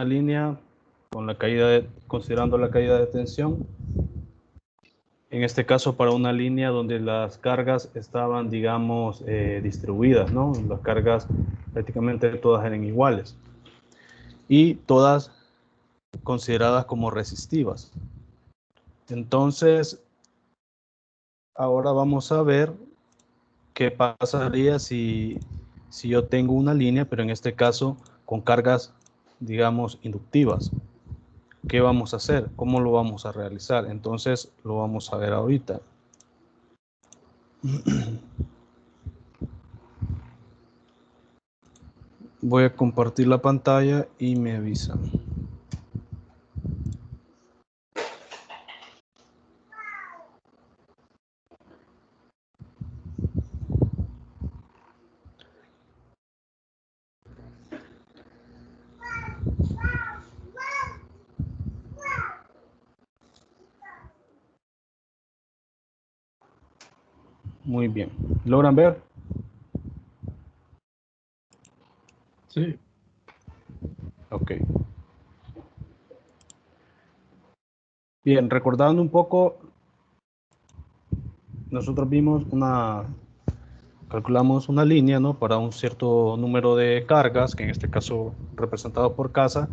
línea con la considerando la caída de tensión. En este caso para una línea donde las cargas estaban, digamos, distribuidas, ¿no? Las cargas prácticamente todas eran iguales y todas consideradas como resistivas. Entonces, ahora vamos a ver qué pasaría si yo tengo una línea, pero en este caso con cargas, digamos, inductivas. ¿Qué vamos a hacer? ¿Cómo lo vamos a realizar? Entonces, lo vamos a ver ahorita. Voy a compartir la pantalla y me avisan. Muy bien. ¿Logran ver? Sí. Ok. Bien, recordando un poco, nosotros calculamos una línea, ¿no? Para un cierto número de cargas, que en este caso representado por casa,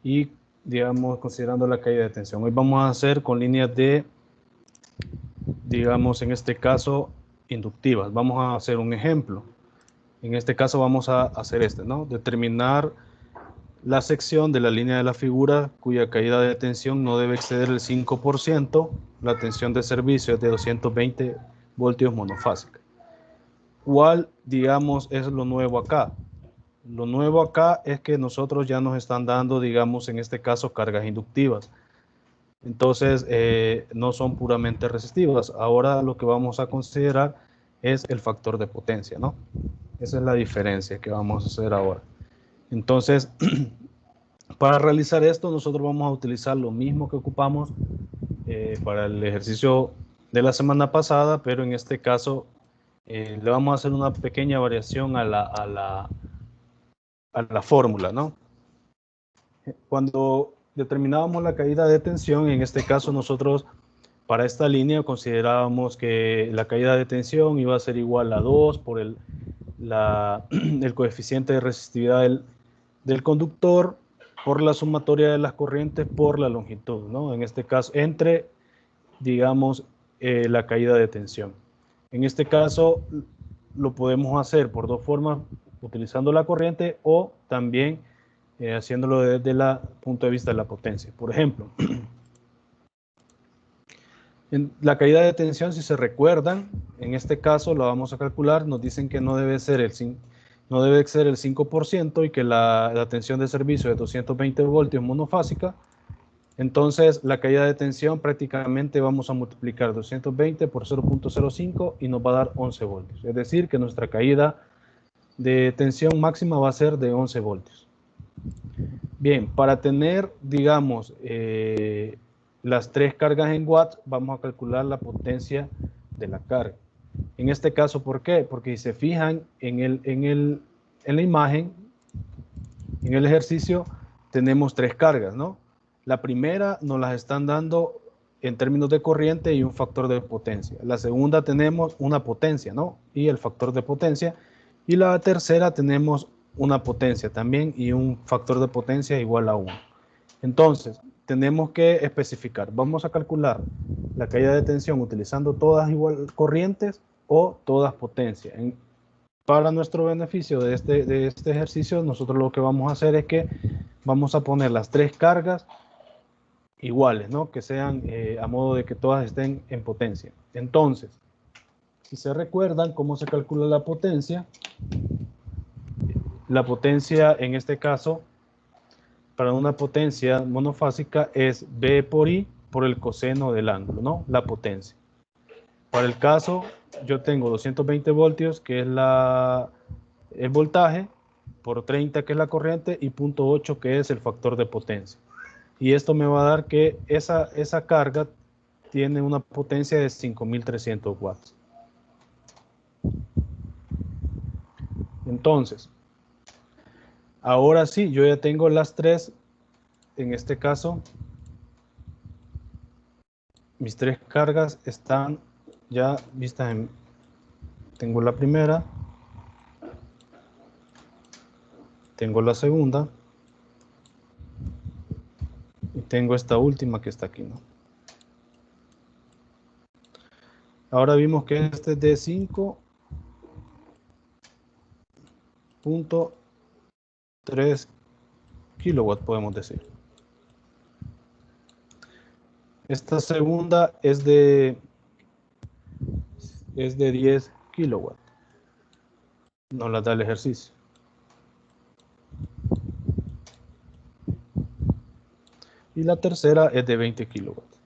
y digamos considerando la caída de tensión. Hoy vamos a hacer con líneas de, digamos en este caso, inductivas. Vamos a hacer un ejemplo. En este caso vamos a hacer ¿no? Determinar la sección de la línea de la figura cuya caída de tensión no debe exceder el 5%, la tensión de servicio es de 220 voltios monofásica. ¿Cuál, digamos, es lo nuevo acá? Lo nuevo acá es que nosotros ya nos están dando, digamos, en este caso, cargas inductivas. Entonces, no son puramente resistivas. Ahora lo que vamos a considerar es el factor de potencia, ¿no? Esa es la diferencia que vamos a hacer ahora. Entonces, para realizar esto, nosotros vamos a utilizar lo mismo que ocupamos para el ejercicio de la semana pasada, pero en este caso le vamos a hacer una pequeña variación a la fórmula, ¿no? Cuando determinábamos la caída de tensión, en este caso nosotros para esta línea considerábamos que la caída de tensión iba a ser igual a 2 por el coeficiente de resistividad del conductor por la sumatoria de las corrientes por la longitud, ¿no? En este caso, entre, digamos, la caída de tensión. En este caso, lo podemos hacer por dos formas, utilizando la corriente o también haciéndolo desde el punto de vista de la potencia. Por ejemplo, en la caída de tensión, si se recuerdan, en este caso lo vamos a calcular, nos dicen que no debe exceder el 5% y que la tensión de servicio es 220 voltios monofásica. Entonces, la caída de tensión prácticamente vamos a multiplicar 220 por 0.05 y nos va a dar 11 voltios. Es decir, que nuestra caída de tensión máxima va a ser de 11 voltios. Bien, para tener, digamos, las tres cargas en watts, vamos a calcular la potencia de la carga. En este caso, ¿por qué? Porque si se fijan en la imagen, en el ejercicio, tenemos tres cargas, ¿no? La primera nos las están dando en términos de corriente y un factor de potencia. La segunda tenemos una potencia, ¿no? Y el factor de potencia. Y la tercera tenemos una potencia también y un factor de potencia igual a 1. Entonces, tenemos que especificar. Vamos a calcular la caída de tensión utilizando todas igual corrientes o todas potencias. Para nuestro beneficio de este ejercicio, nosotros lo que vamos a hacer es que vamos a poner las tres cargas iguales, ¿no? Que sean a modo de que todas estén en potencia. Entonces, si se recuerdan cómo se calcula la potencia en este caso, para una potencia monofásica es B por I por el coseno del ángulo, ¿no? La potencia. Para el caso, yo tengo 220 voltios, que es el voltaje, por 30, que es la corriente, y 0.8, que es el factor de potencia. Y esto me va a dar que esa carga tiene una potencia de 5.300 watts. Entonces, ahora sí, yo ya tengo las tres en este caso, mis tres cargas están ya vistas en... Tengo la primera, tengo la segunda y tengo esta última que está aquí, ¿no? Ahora vimos que este es de 5.3 kilowatts, podemos decir. Esta segunda es de 10 kilowatts. Nos la da el ejercicio. Y la tercera es de 20 kilowatts.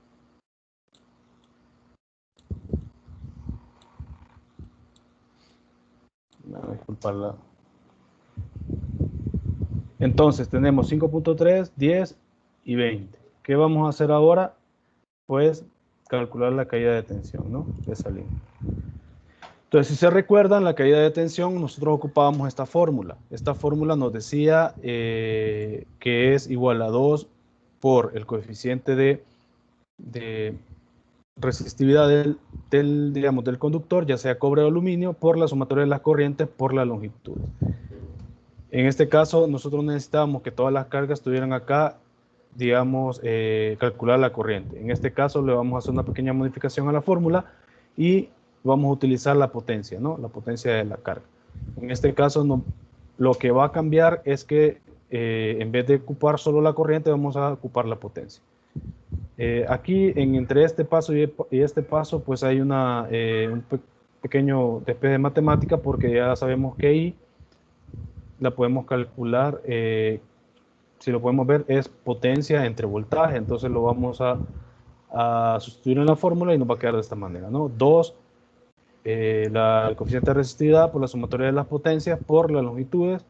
Disculparla. Entonces tenemos 5.3, 10 y 20. ¿Qué vamos a hacer ahora? Pues calcular la caída de tensión, ¿no? De esa línea. Entonces, si se recuerdan, la caída de tensión, nosotros ocupábamos esta fórmula. Esta fórmula nos decía que es igual a 2 por el coeficiente de resistividad del conductor, ya sea cobre o aluminio, por la sumatoria de las corrientes por la longitud. En este caso, nosotros necesitábamos que todas las cargas estuvieran acá, digamos, calcular la corriente. En este caso, le vamos a hacer una pequeña modificación a la fórmula y vamos a utilizar la potencia, ¿no? La potencia de la carga. En este caso, lo que va a cambiar es que en vez de ocupar solo la corriente, vamos a ocupar la potencia. Aquí, entre este paso y este paso, pues hay un pequeño despeje de matemática, porque ya sabemos que I la podemos calcular, si lo podemos ver, es potencia entre voltaje. Entonces lo vamos a sustituir en la fórmula y nos va a quedar de esta manera, ¿no? 2, el coeficiente de resistividad por la sumatoria de las potencias por las longitudes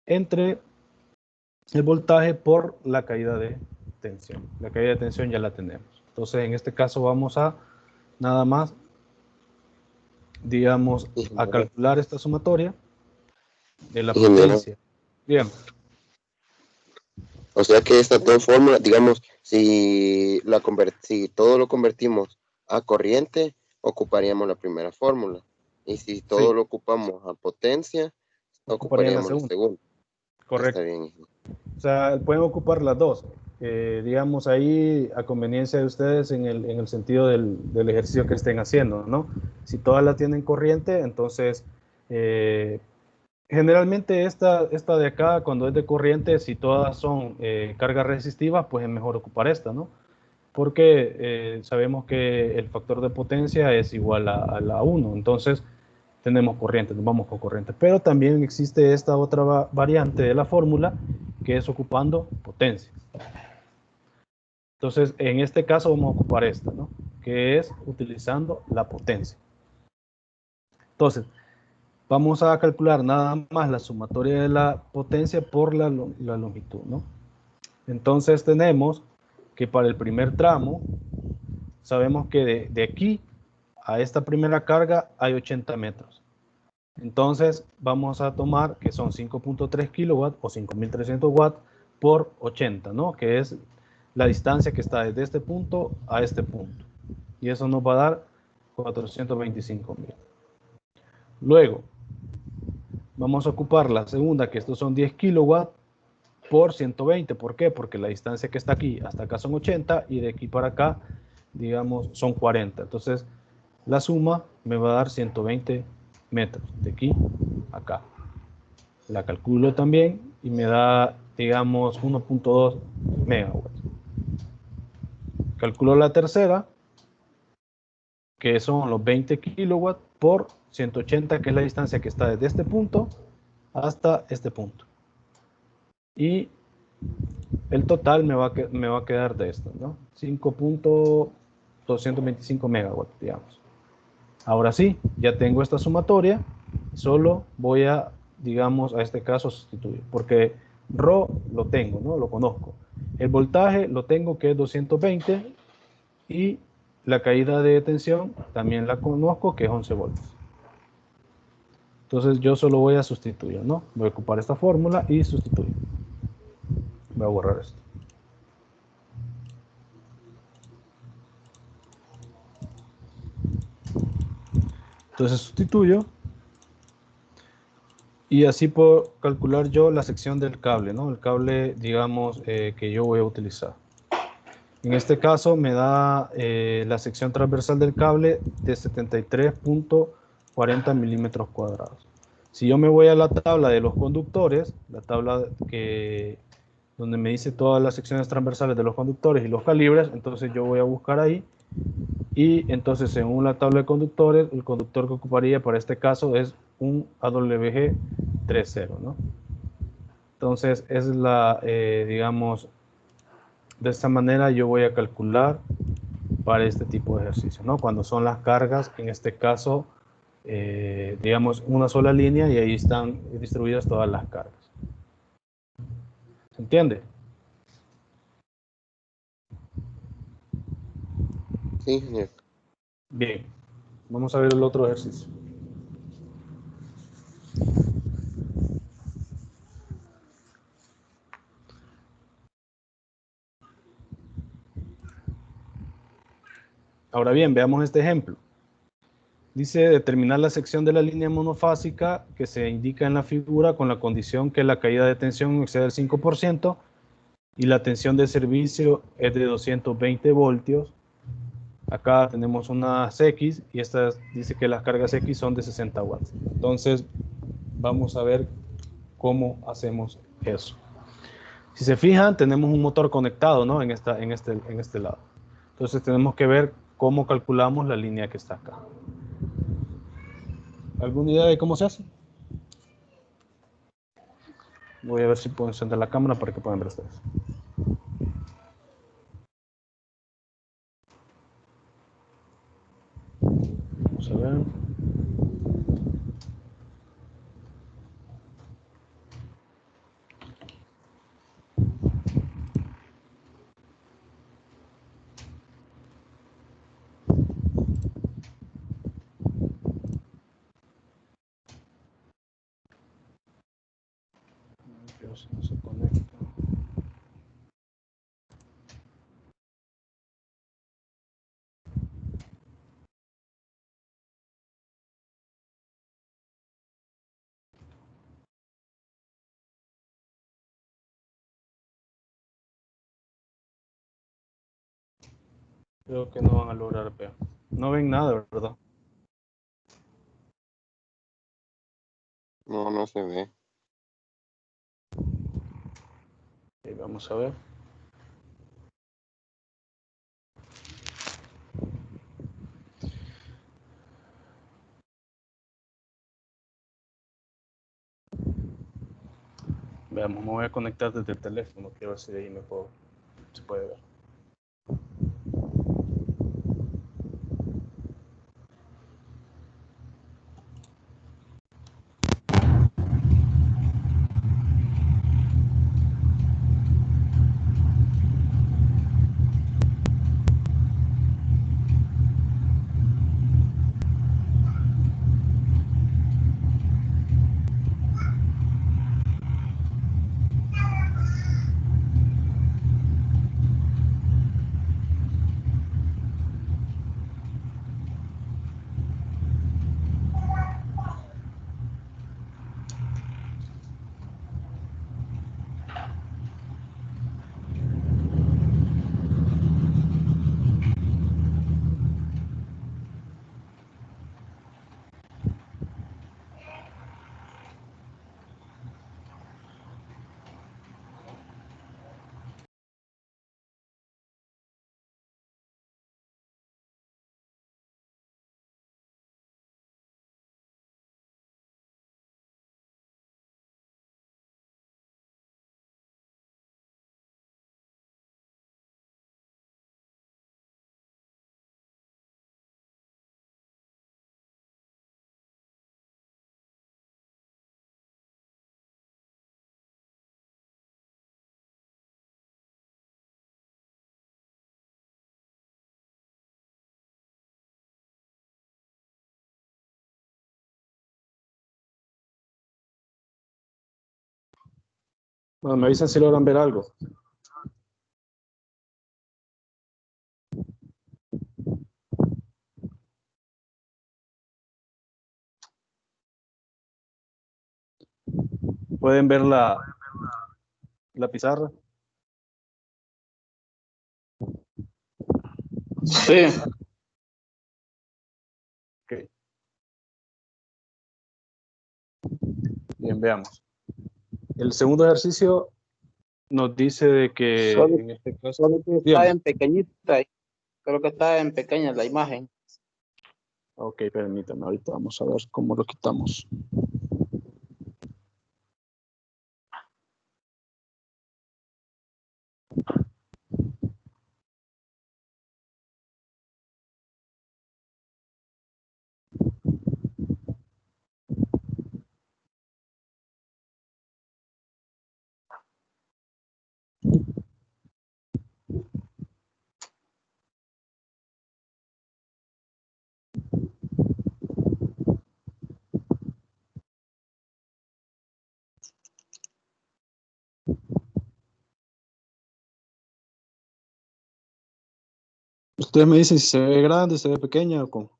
entre el voltaje por la caída de tensión. La caída de tensión ya la tenemos. Entonces, en este caso vamos a nada más, digamos, a calcular esta sumatoria de la potencia. Bien. O sea que esta dos fórmulas, digamos, si todo lo convertimos a corriente, ocuparíamos la primera fórmula. Y si todo lo ocupamos a potencia, ocuparíamos la segunda. Correcto. Está bien. O sea, pueden ocupar las dos. Digamos ahí a conveniencia de ustedes en el sentido del ejercicio que estén haciendo, ¿no? Si todas la tienen corriente, entonces generalmente esta de acá, cuando es de corriente, si todas son cargas resistivas, pues es mejor ocupar esta, ¿no? Porque sabemos que el factor de potencia es igual a la 1, entonces tenemos corriente, nos vamos con corriente. Pero también existe esta otra variante de la fórmula, que es ocupando potencia. Entonces, en este caso vamos a ocupar esta, ¿no? Que es utilizando la potencia. Entonces, vamos a calcular nada más la sumatoria de la potencia por la longitud, ¿no? Entonces tenemos que para el primer tramo, sabemos que de aquí a esta primera carga hay 80 metros. Entonces vamos a tomar que son 5.3 kilowatts o 5.300 watts por 80, ¿no? Que es la distancia que está desde este punto a este punto. Y eso nos va a dar 425.000. Luego, vamos a ocupar la segunda, que estos son 10 kilowatts por 120. ¿Por qué? Porque la distancia que está aquí hasta acá son 80 y de aquí para acá, digamos, son 40. Entonces, la suma me va a dar 120 metros de aquí a acá. La calculo también y me da, digamos, 1.2 megawatts. Calculo la tercera, que son los 20 kilowatts por 180, que es la distancia que está desde este punto hasta este punto. Y el total me va a quedar de esto, ¿no? 5.225 megawatts, digamos. Ahora sí, ya tengo esta sumatoria, solo voy a, digamos, a este caso sustituir, porque Rho lo tengo, ¿no? Lo conozco. El voltaje lo tengo, que es 220, y la caída de tensión también la conozco, que es 11 voltios. Entonces yo solo voy a sustituir, ¿no? Voy a ocupar esta fórmula y sustituir. Voy a borrar esto. Entonces sustituyo. Y así puedo calcular yo la sección del cable, ¿no? El cable, digamos, que yo voy a utilizar. En este caso me da la sección transversal del cable de 73.40 milímetros cuadrados. Si yo me voy a la tabla de los conductores, la tabla donde me dice todas las secciones transversales de los conductores y los calibres, entonces yo voy a buscar ahí. Y entonces, según la tabla de conductores, el conductor que ocuparía para este caso es un AWG 3.0, ¿no? Entonces, es digamos, de esta manera yo voy a calcular para este tipo de ejercicio, ¿no? Cuando son las cargas, en este caso, digamos, una sola línea y ahí están distribuidas todas las cargas. ¿Se entiende? Sí, ingeniero. Bien, vamos a ver el otro ejercicio. Ahora bien, veamos este ejemplo. Dice determinar la sección de la línea monofásica que se indica en la figura con la condición que la caída de tensión excede el 5% y la tensión de servicio es de 220 voltios. Acá tenemos unas X y esta dice que las cargas X son de 60 watts. Entonces, vamos a ver cómo hacemos eso. Si se fijan, tenemos un motor conectado, ¿no? En este lado. Entonces, tenemos que ver cómo calculamos la línea que está acá. ¿Alguna idea de cómo se hace? Voy a ver si puedo encender la cámara para que puedan ver ustedes. Vamos a ver. Pero si no se conecta. Creo que no van a lograr ver. No ven nada, ¿verdad? No, no se ve. Vamos a ver. Veamos, me voy a conectar desde el teléfono. Quiero ver si de ahí se puede ver. Bueno, me avisan si logran ver algo. ¿Pueden ver la pizarra? Sí. Ok. Bien, veamos. El segundo ejercicio nos dice de que Solo, en este caso, solo que está dígame. en pequeñita. Creo que está en pequeña la imagen. Ok, permítame, ahorita vamos a ver cómo lo quitamos. Ustedes me dicen si se ve grande, se ve pequeña o cómo.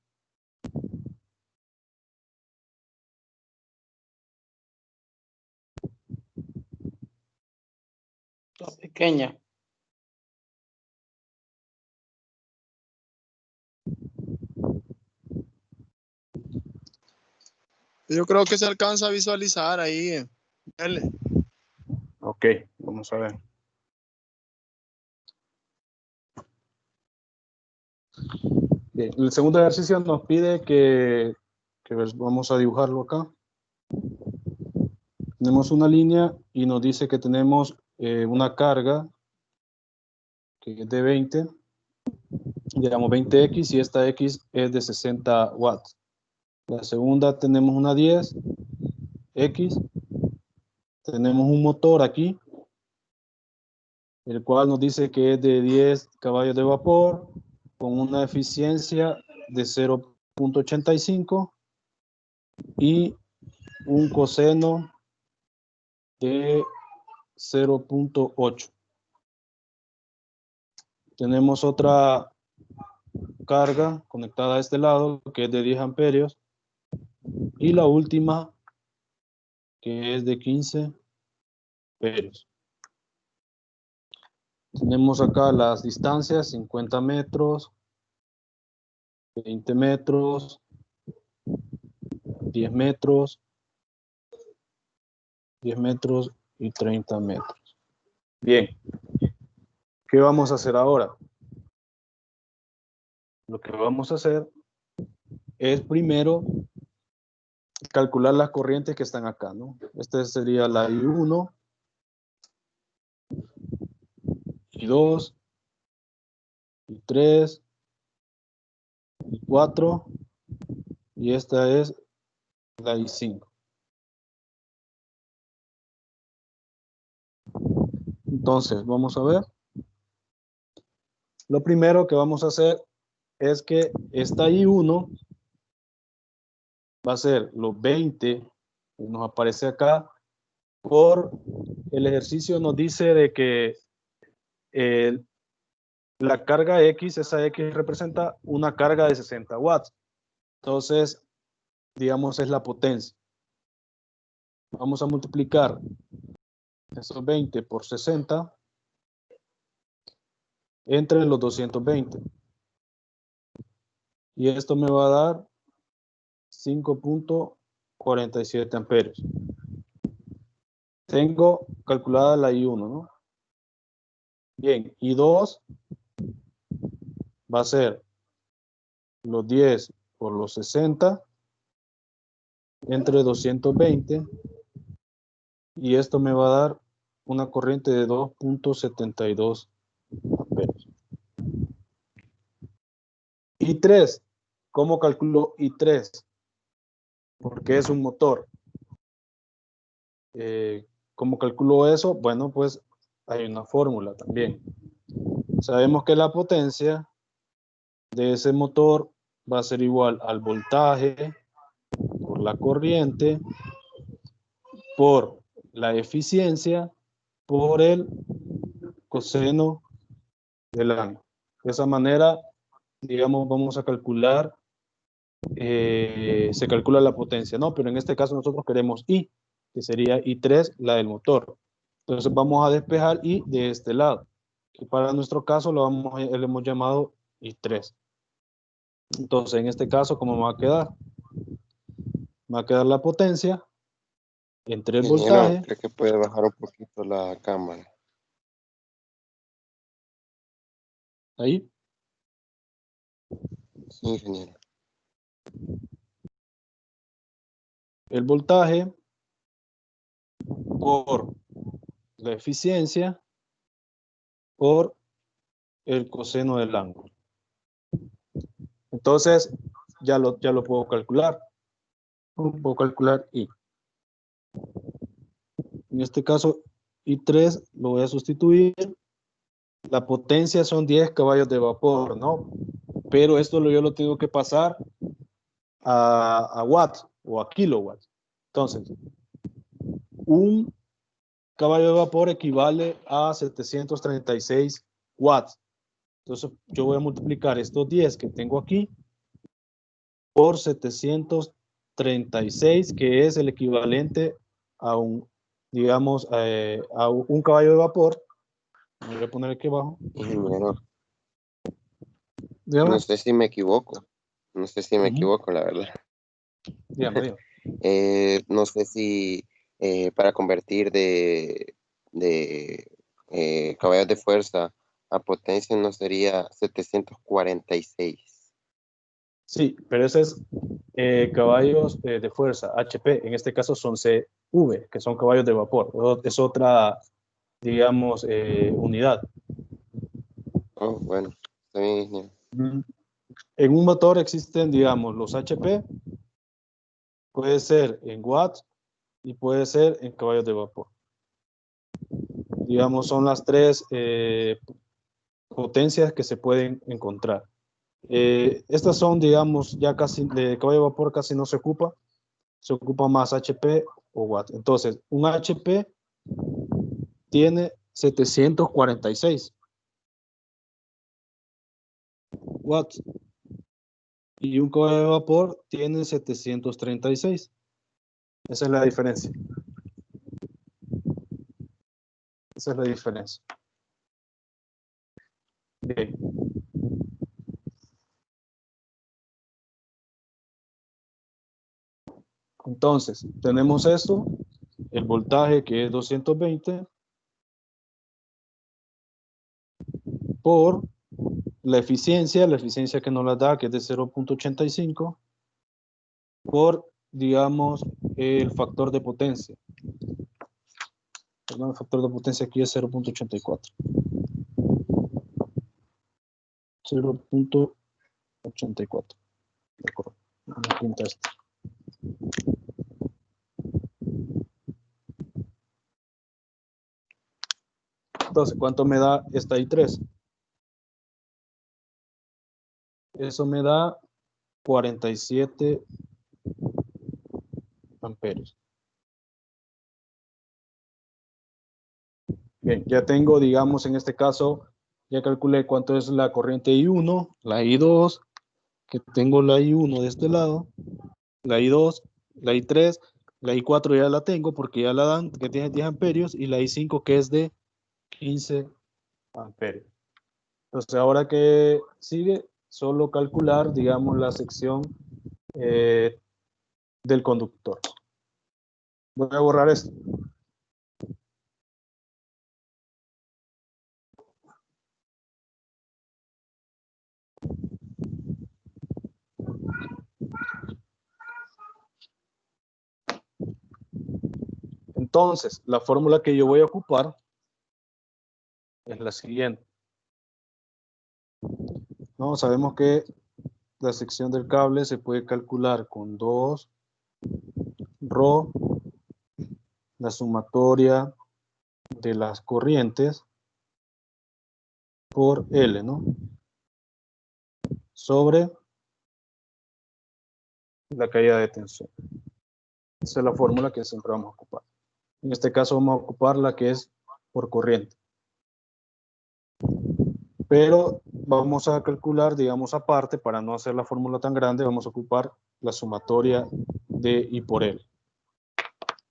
Está pequeña. Yo creo que se alcanza a visualizar ahí. L. Ok, vamos a ver. Bien, el segundo ejercicio nos pide que vamos a dibujarlo acá. Tenemos una línea y nos dice que tenemos una carga que es de 20, digamos 20X, y esta X es de 60 watts. La segunda tenemos una 10X, tenemos un motor aquí, el cual nos dice que es de 10 caballos de vapor, con una eficiencia de 0.85 y un coseno de 0.8. Tenemos otra carga conectada a este lado que es de 10 amperios y la última que es de 15 amperios. Tenemos acá las distancias: 50 metros, 20 metros, 10 metros, 10 metros y 30 metros. Bien, ¿qué vamos a hacer ahora? Lo que vamos a hacer es primero calcular las corrientes que están acá, ¿no? Esta sería la I1, I2, I3, I4 y esta es la I5. Entonces, vamos a ver. Lo primero que vamos a hacer es que esta I1 va a ser los 20 que nos aparece acá. Por el ejercicio nos dice de que la carga X, esa X representa una carga de 60 watts. Entonces, digamos, es la potencia. Vamos a multiplicar esos 20 por 60 entre los 220. Y esto me va a dar 5.47 amperios. Tengo calculada la I1, ¿no? Bien, I2 va a ser los 10 por los 60 entre 220 y esto me va a dar una corriente de 2.72 amperios. I3, ¿cómo calculo I3? Porque es un motor. ¿Cómo calculo eso? Bueno, pues hay una fórmula también. Sabemos que la potencia de ese motor va a ser igual al voltaje por la corriente por la eficiencia por el coseno del ángulo. De esa manera, digamos, vamos a calcular, se calcula la potencia, ¿no? Pero en este caso nosotros queremos I. que sería I3, la del motor. Entonces vamos a despejar I de este lado, que para nuestro caso le hemos llamado I3. Entonces en este caso, ¿cómo me va a quedar? Me va a quedar la potencia entre el Ingeniero, voltaje. creo que puede bajar un poquito la cámara. Ahí. Sí, ingeniero. El voltaje por la eficiencia por el coseno del ángulo. Entonces, ya lo puedo calcular. Puedo calcular I. En este caso, I3 lo voy a sustituir. La potencia son 10 caballos de vapor, ¿no? Pero esto yo lo tengo que pasar a watts o a kilowatts. Entonces, un caballo de vapor equivale a 736 watts. Entonces, yo voy a multiplicar estos 10 que tengo aquí por 736, que es el equivalente a un, digamos, a un caballo de vapor. Me voy a poner aquí abajo. Ingeniero, Dígame. no sé si me equivoco. No sé si me equivoco, la verdad. Dígame. No sé si para convertir de caballos de fuerza a potencia no sería 746. Sí, pero ese es caballos de fuerza, HP. En este caso son CV, que son caballos de vapor. Es otra, digamos, unidad. Oh, bueno, está bien, ingeniero. En un motor existen, digamos, los HP, puede ser en watts y puede ser en caballos de vapor. Digamos, son las tres potencias que se pueden encontrar. Estas son, digamos, ya casi, de caballo de vapor casi no se ocupa más HP o watt. Entonces, un HP tiene 746 watts y un caballo de vapor tiene 736. Esa es la diferencia. Esa es la diferencia. Bien. Entonces, tenemos esto, el voltaje que es 220 por la eficiencia que nos la da, que es de 0.85, por, digamos, el factor de potencia. Perdón, el factor de potencia aquí es 0.84. 0.84. De acuerdo. Vamos a pintar esto. Entonces, ¿cuánto me da esta I3? Eso me da 47 amperios. Bien, ya tengo, digamos, en este caso, ya calculé cuánto es la corriente I1, la I2, que tengo la I1 de este lado, la I2, la I3, la I4 ya la tengo porque ya la dan, que tiene 10 amperios, y la I5 que es de 15 amperios. Entonces, ahora que sigue, solo calcular, digamos, la sección del conductor. Voy a borrar esto. Entonces, la fórmula que yo voy a ocupar es la siguiente. No, sabemos que la sección del cable se puede calcular con 2 ρ, la sumatoria de las corrientes por L, ¿no? Sobre la caída de tensión. Esa es la fórmula que siempre vamos a ocupar. En este caso vamos a ocupar la que es por corriente. Pero vamos a calcular, digamos, aparte, para no hacer la fórmula tan grande, vamos a ocupar la sumatoria de I por L.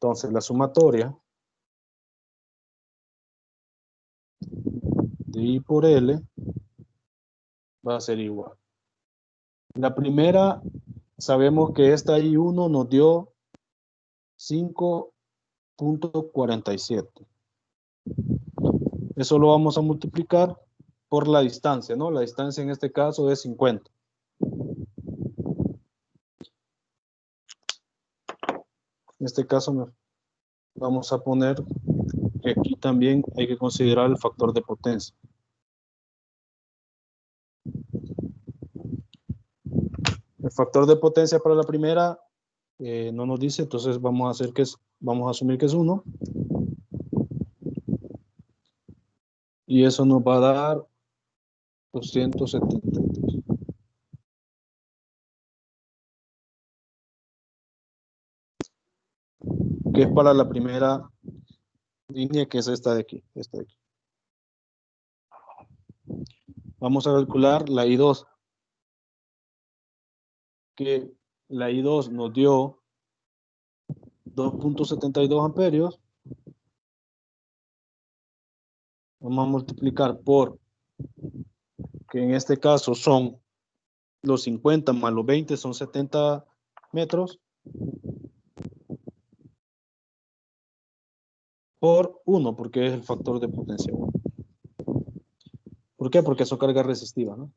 Entonces, la sumatoria de I por L va a ser igual. La primera, sabemos que esta I1 nos dio 5.47. Eso lo vamos a multiplicar por la distancia, ¿no? La distancia en este caso es 50. En este caso vamos a poner que aquí también hay que considerar el factor de potencia. El factor de potencia para la primera no nos dice, entonces vamos a asumir que es 1. Y eso nos va a dar 273. Que es para la primera línea, que es esta de aquí. Vamos a calcular la I2. Que la I2 nos dio 2.72 amperios. Vamos a multiplicar por, que en este caso son los 50 más los 20, son 70 metros. Por 1, porque es el factor de potencia 1. ¿Por qué? Porque es su carga resistiva, ¿no?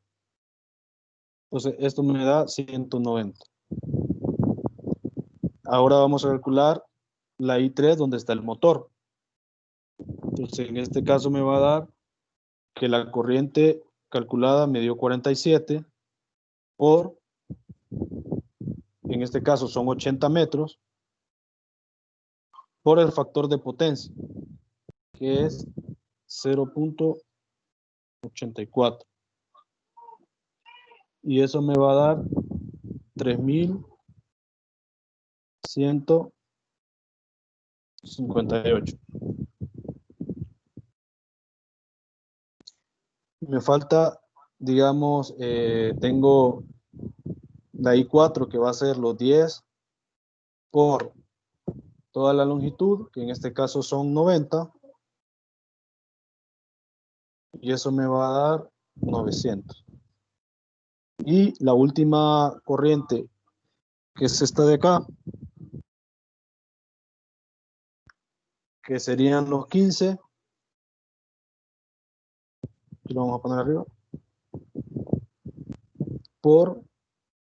Entonces, esto me da 190. Ahora vamos a calcular la I3, donde está el motor. Entonces, en este caso me va a dar que la corriente calculada me dio 47 por, en este caso son 80 metros, por el factor de potencia, que es 0.84. Y eso me va a dar 3.158. Me falta, digamos, tengo la I4 que va a ser los 10 por toda la longitud, que en este caso son 90. Y eso me va a dar 900. Y la última corriente, que es esta de acá, que serían los 15. Y lo vamos a poner arriba. Por,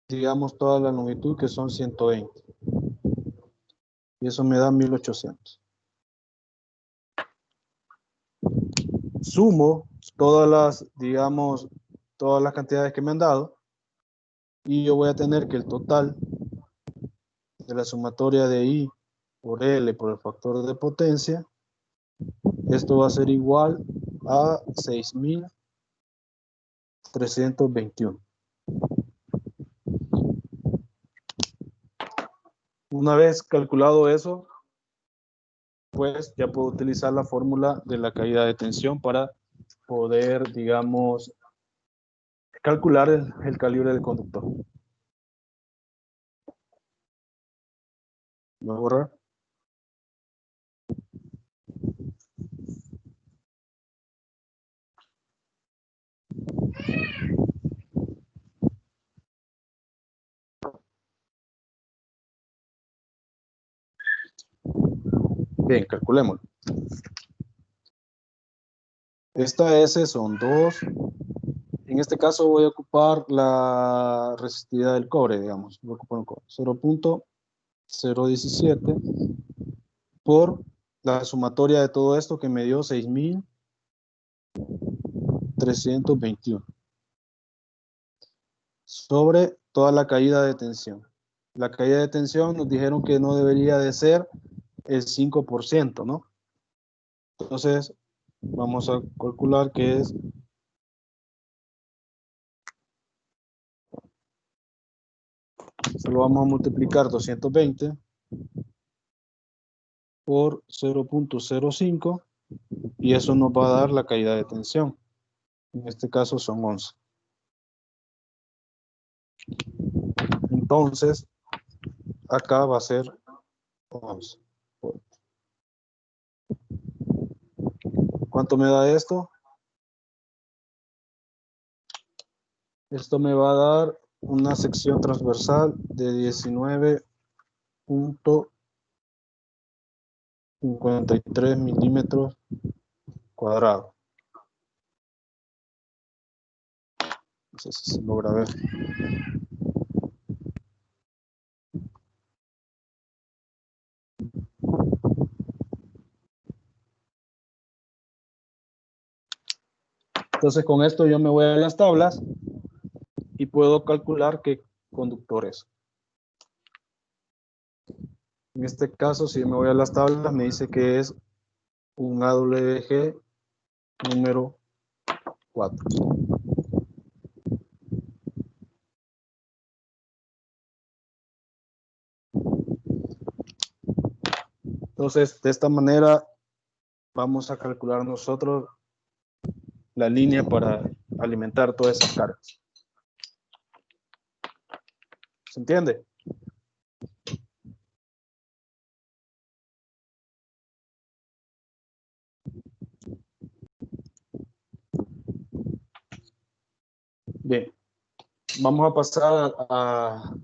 digamos, toda la longitud, que son 120. Y eso me da 1800. Sumo todas las, digamos, todas las cantidades que me han dado. Y yo voy a tener que el total de la sumatoria de I por L por el factor de potencia, esto va a ser igual a 6.321. Una vez calculado eso, pues ya puedo utilizar la fórmula de la caída de tensión para poder, digamos, calcular el calibre del conductor. ¿Voy a borrar? Bien, calculémoslo. Esta S son 2. En este caso voy a ocupar la resistividad del cobre, digamos. Voy a ocupar un cobre. 0.017 por la sumatoria de todo esto, que me dio 6.321. Sobre toda la caída de tensión. La caída de tensión nos dijeron que no debería de ser el 5%, ¿no? Entonces, vamos a calcular que es solo vamos a multiplicar 220 por 0.05 y eso nos va a dar la caída de tensión. En este caso son 11. Entonces, acá va a ser 11. ¿Cuánto me da esto? Esto me va a dar una sección transversal de 19.53 milímetros cuadrados. No sé si se logra ver. Entonces con esto yo me voy a las tablas y puedo calcular qué conductores. En este caso, si me voy a las tablas, me dice que es un AWG número 4. Entonces, de esta manera vamos a calcular nosotros la línea para alimentar todas esas cargas. ¿Se entiende? Bien, vamos a pasar a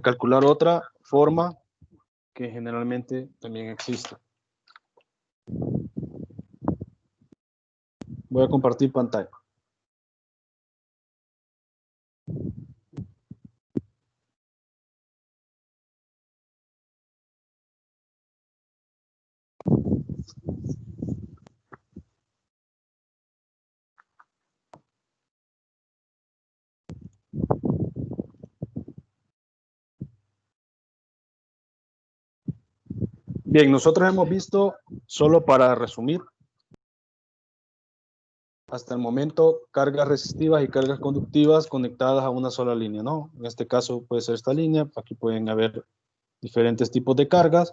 calcular otra forma que generalmente también existe. Voy a compartir pantalla. Bien, nosotros hemos visto, solo para resumir, hasta el momento, cargas resistivas y cargas conductivas conectadas a una sola línea, ¿no? En este caso puede ser esta línea, aquí pueden haber diferentes tipos de cargas,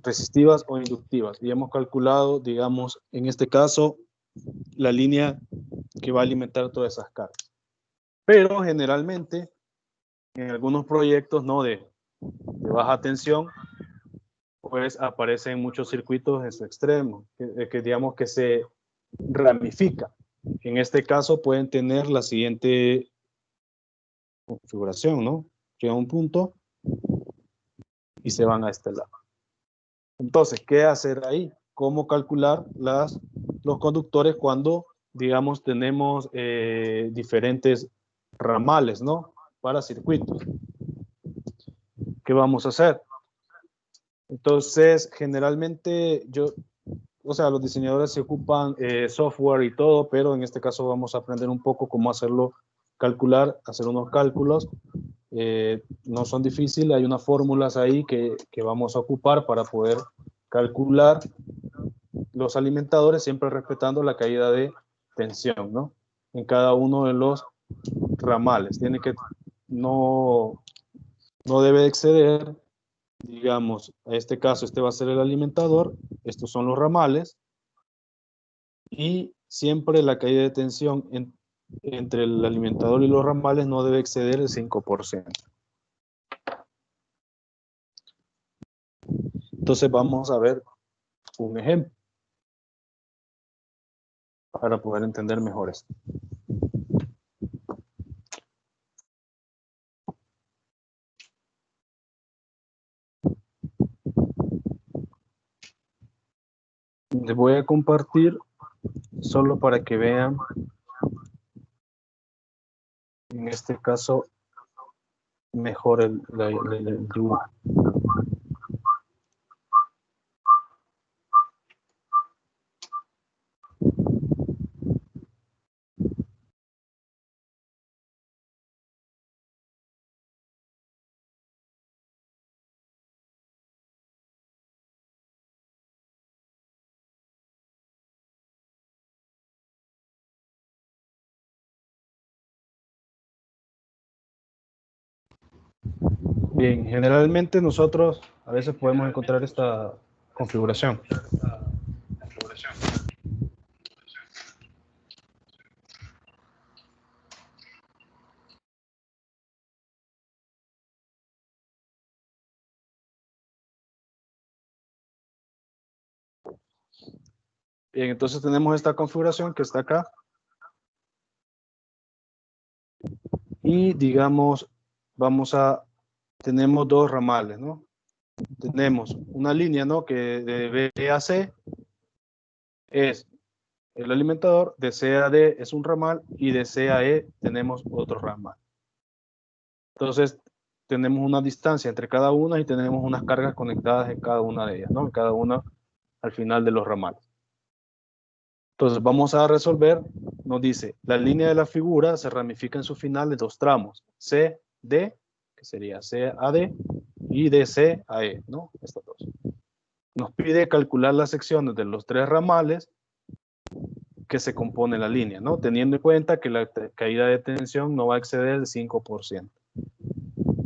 resistivas o inductivas. Y hemos calculado, digamos, en este caso, la línea que va a alimentar todas esas cargas. Pero generalmente, en algunos proyectos, ¿no? de baja tensión, pues aparecen muchos circuitos en su extremo, que digamos que se ramifica. En este caso pueden tener la siguiente configuración, ¿no? Llega a un punto y se van a este lado. Entonces, ¿qué hacer ahí? ¿Cómo calcular los conductores cuando, digamos, tenemos diferentes ramales, ¿no? Para circuitos. ¿Qué vamos a hacer? Entonces, generalmente los diseñadores se ocupan software y todo, pero en este caso vamos a aprender un poco cómo hacerlo, hacer unos cálculos. No son difíciles, hay unas fórmulas ahí que vamos a ocupar para poder calcular los alimentadores, siempre respetando la caída de tensión, ¿no? En cada uno de los ramales. No debe exceder, digamos, en este caso, este va a ser el alimentador, estos son los ramales, y siempre la caída de tensión entre el alimentador y los ramales no debe exceder el 5%. Entonces vamos a ver un ejemplo para poder entender mejor esto. Les voy a compartir solo para que vean, en este caso, mejor el dibujo. Bien, generalmente nosotros a veces podemos encontrar esta configuración. Bien, entonces tenemos esta configuración que está acá. Y digamos, tenemos dos ramales, ¿no? Tenemos una línea, ¿no? Que de B a C es el alimentador, de C a D es un ramal y de C a E tenemos otro ramal. Entonces, tenemos una distancia entre cada una y tenemos unas cargas conectadas en cada una de ellas, ¿no? En cada una al final de los ramales. Entonces, vamos a resolver, nos dice, la línea de la figura se ramifica en su final de dos tramos, C, D, que sería C a D, y de C a E, ¿no? Estas dos. Nos pide calcular las secciones de los tres ramales que se compone la línea, ¿no? Teniendo en cuenta que la caída de tensión no va a exceder el 5%.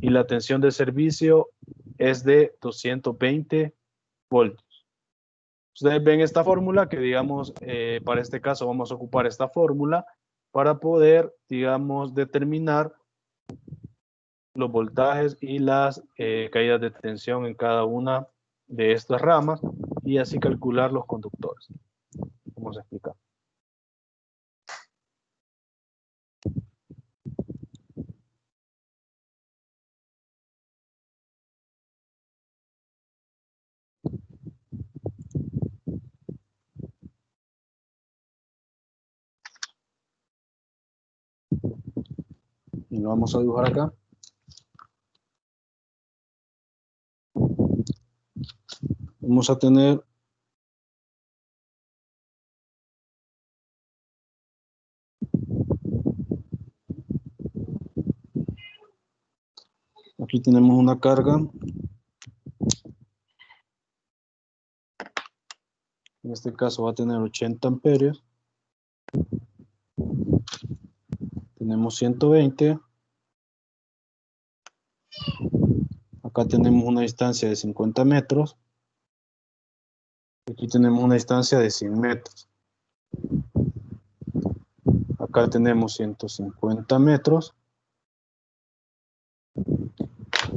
Y la tensión de servicio es de 220 voltios. Ustedes ven esta fórmula que, digamos, para este caso vamos a ocupar esta fórmula para poder, digamos, determinar los voltajes y las caídas de tensión en cada una de estas ramas y así calcular los conductores. Vamos a explicar. Y lo vamos a dibujar acá. Vamos a tener aquí tenemos una carga. En este caso va a tener 80 amperios. Tenemos 120. Acá tenemos una distancia de 50 metros. Aquí tenemos una distancia de 100 metros. Acá tenemos 150 metros.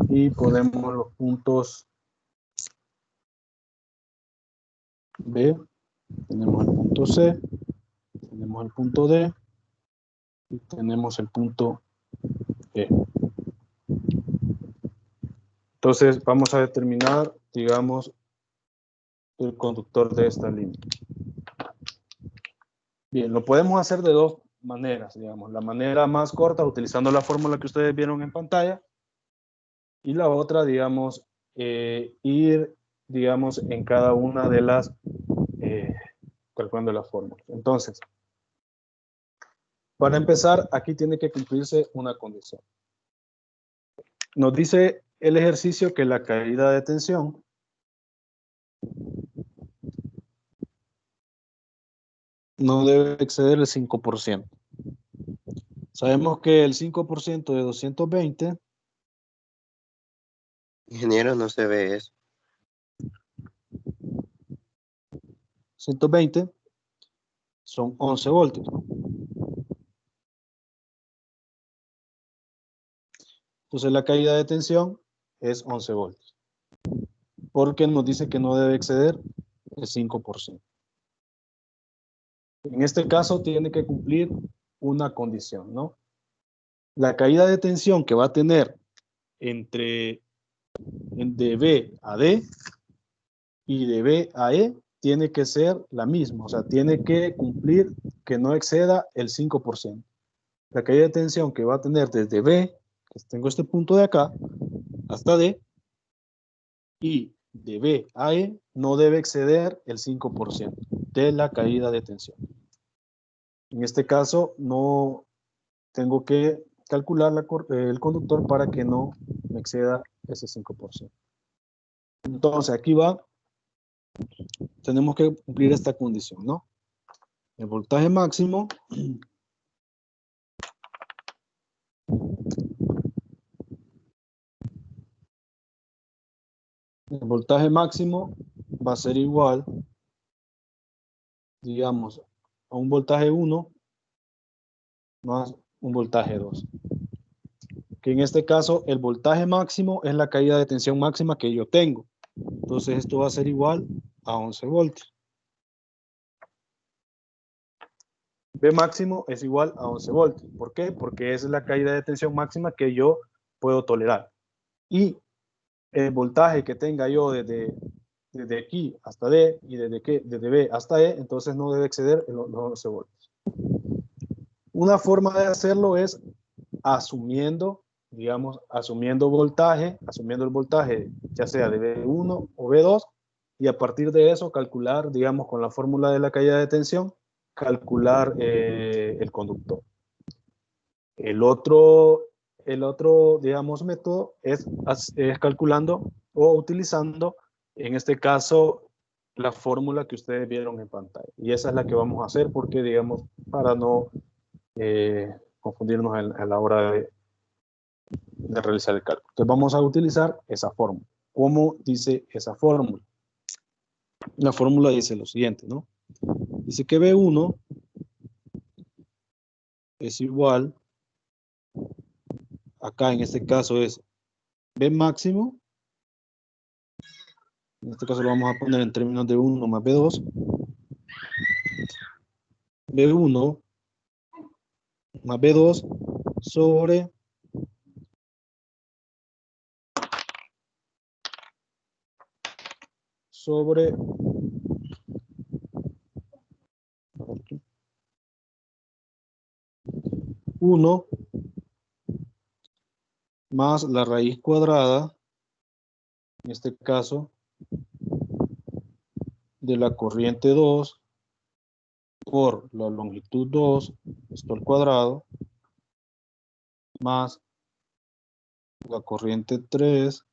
Y ponemos los puntos B. Tenemos el punto C. Tenemos el punto D. Y tenemos el punto E. Entonces vamos a determinar, digamos, el conductor de esta línea. Bien, lo podemos hacer de dos maneras, digamos. La manera más corta, utilizando la fórmula que ustedes vieron en pantalla. Y la otra, digamos, ir, digamos, en cada una de las, calculando las fórmulas. Entonces, para empezar, aquí tiene que cumplirse una condición. Nos dice el ejercicio que la caída de tensión no debe exceder el 5%. Sabemos que el 5% de 220... Ingeniero, no se ve eso. 120 son 11 voltios. Entonces la caída de tensión es 11 voltios. Porque nos dice que no debe exceder el 5%. En este caso tiene que cumplir una condición, ¿no? La caída de tensión que va a tener de B a D y de B a E tiene que ser la misma, o sea, tiene que cumplir que no exceda el 5%. La caída de tensión que va a tener desde B, que tengo este punto de acá, hasta D, y de B a E no debe exceder el 5% de la caída de tensión. En este caso, no tengo que calcular el conductor para que no me exceda ese 5%. Entonces, aquí va, tenemos que cumplir esta condición, ¿no? El voltaje máximo va a ser igual, digamos, a un voltaje 1 más un voltaje 2. Que en este caso el voltaje máximo es la caída de tensión máxima que yo tengo. Entonces esto va a ser igual a 11 voltios. V máximo es igual a 11 voltios. ¿Por qué? Porque esa es la caída de tensión máxima que yo puedo tolerar. Y el voltaje que tenga yo desde aquí hasta D y desde B hasta E, entonces no debe exceder los 11 voltios. Una forma de hacerlo es asumiendo, digamos, asumiendo el voltaje, ya sea de V1 o V2, y a partir de eso calcular, digamos, con la fórmula de la caída de tensión, calcular el conductor. El otro, digamos, método es calculando o utilizando, en este caso, la fórmula que ustedes vieron en pantalla. Y esa es la que vamos a hacer porque, digamos, para no confundirnos a la hora de realizar el cálculo. Entonces vamos a utilizar esa fórmula. ¿Cómo dice esa fórmula? La fórmula dice lo siguiente, ¿no? Dice que V1 es igual, acá en este caso es V máximo, en este caso lo vamos a poner en términos de 1 más V2, V1 más V2 sobre sobre 1 más la raíz cuadrada, en este caso, de la corriente 2 por la longitud 2, esto al cuadrado, más la corriente 3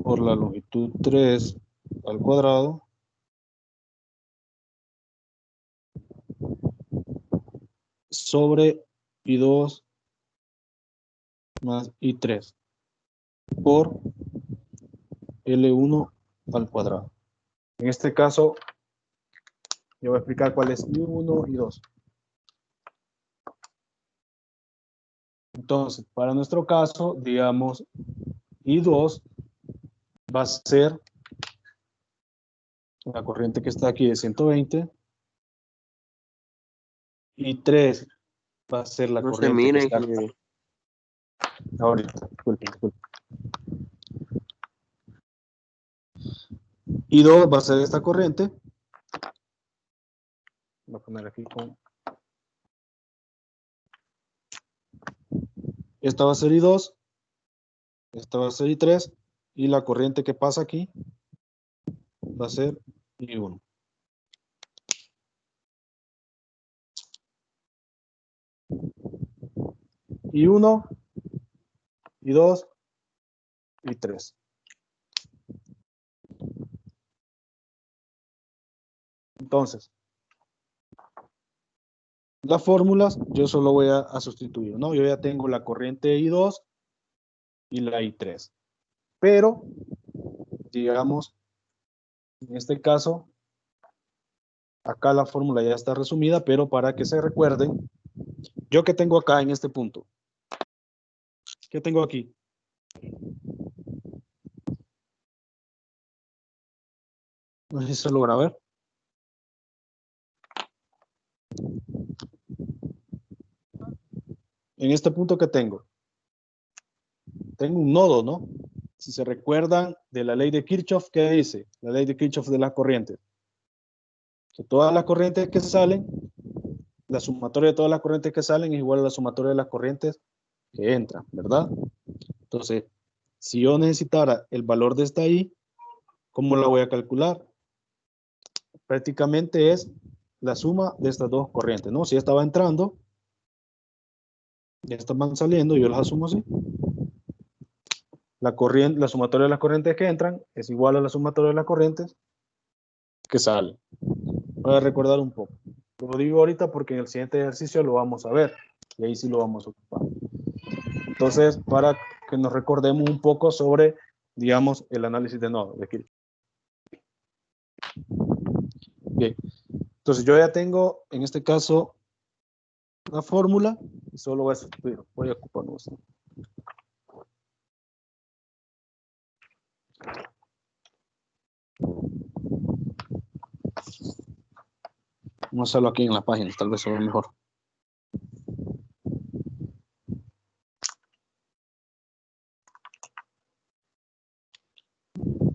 por la longitud 3 al cuadrado, sobre I2 más I3 por L1 al cuadrado. En este caso, yo voy a explicar cuál es I1 y I2. Entonces, para nuestro caso, digamos, I2 va a ser la corriente que está aquí de 120, I3 va a ser la No se corriente que mira, está ingeniero. ahorita. Disculpe. I2 va a ser esta corriente. Voy a poner aquí con... Esta va a ser I2, esta va a ser I3, y la corriente que pasa aquí va a ser I1. I1, I2, I3. Entonces, las fórmulas yo solo voy a sustituir, ¿no? Yo ya tengo la corriente I2 y la I3. Pero, digamos, en este caso, acá la fórmula ya está resumida, pero para que se recuerden, yo que tengo acá en este punto, ¿qué tengo aquí? No sé si se logra ver. En este punto que tengo un nodo, ¿no? Si se recuerdan de la ley de Kirchhoff, ¿qué dice? La ley de Kirchhoff de las corrientes. Que todas las corrientes que salen, la sumatoria de todas las corrientes que salen es igual a la sumatoria de las corrientes que entran, ¿verdad? Entonces, si yo necesitara el valor de esta I, ¿cómo la voy a calcular? Prácticamente es la suma de estas dos corrientes, ¿no? Si esta va entrando, ya estas van saliendo, yo las asumo así. La sumatoria de las corrientes que entran es igual a la sumatoria de las corrientes que salen. Voy a recordar un poco. Lo digo ahorita porque en el siguiente ejercicio lo vamos a ver y ahí sí lo vamos a ocupar. Entonces, para que nos recordemos un poco sobre, digamos, el análisis de nodo de Kirchhoff. Bien, entonces yo ya tengo, en este caso, la fórmula y solo voy a sustituir. Voy a ocuparnos. Vamos a hacerlo aquí en la página, tal vez se ve mejor.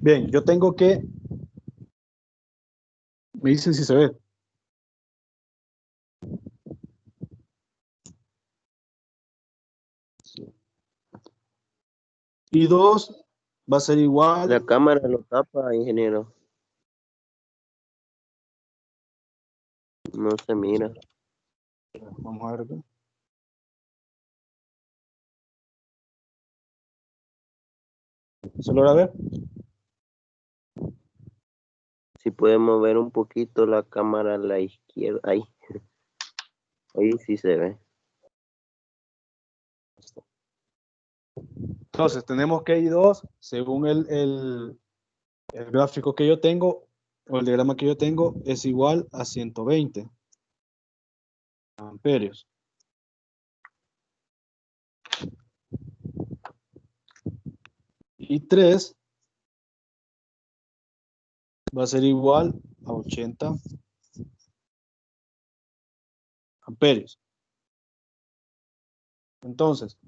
Bien, yo tengo que... Me dicen si se ve. Y 2 va a ser igual. La cámara lo tapa, ingeniero. No se mira. Vamos a ver acá. ¿Se logra ver? Si puede mover un poquito la cámara a la izquierda. Ahí. Ahí sí se ve. Entonces, tenemos que I2, según el gráfico que yo tengo, o el diagrama que yo tengo, es igual a 120 amperios. Y 3 va a ser igual a 80 amperios. Entonces,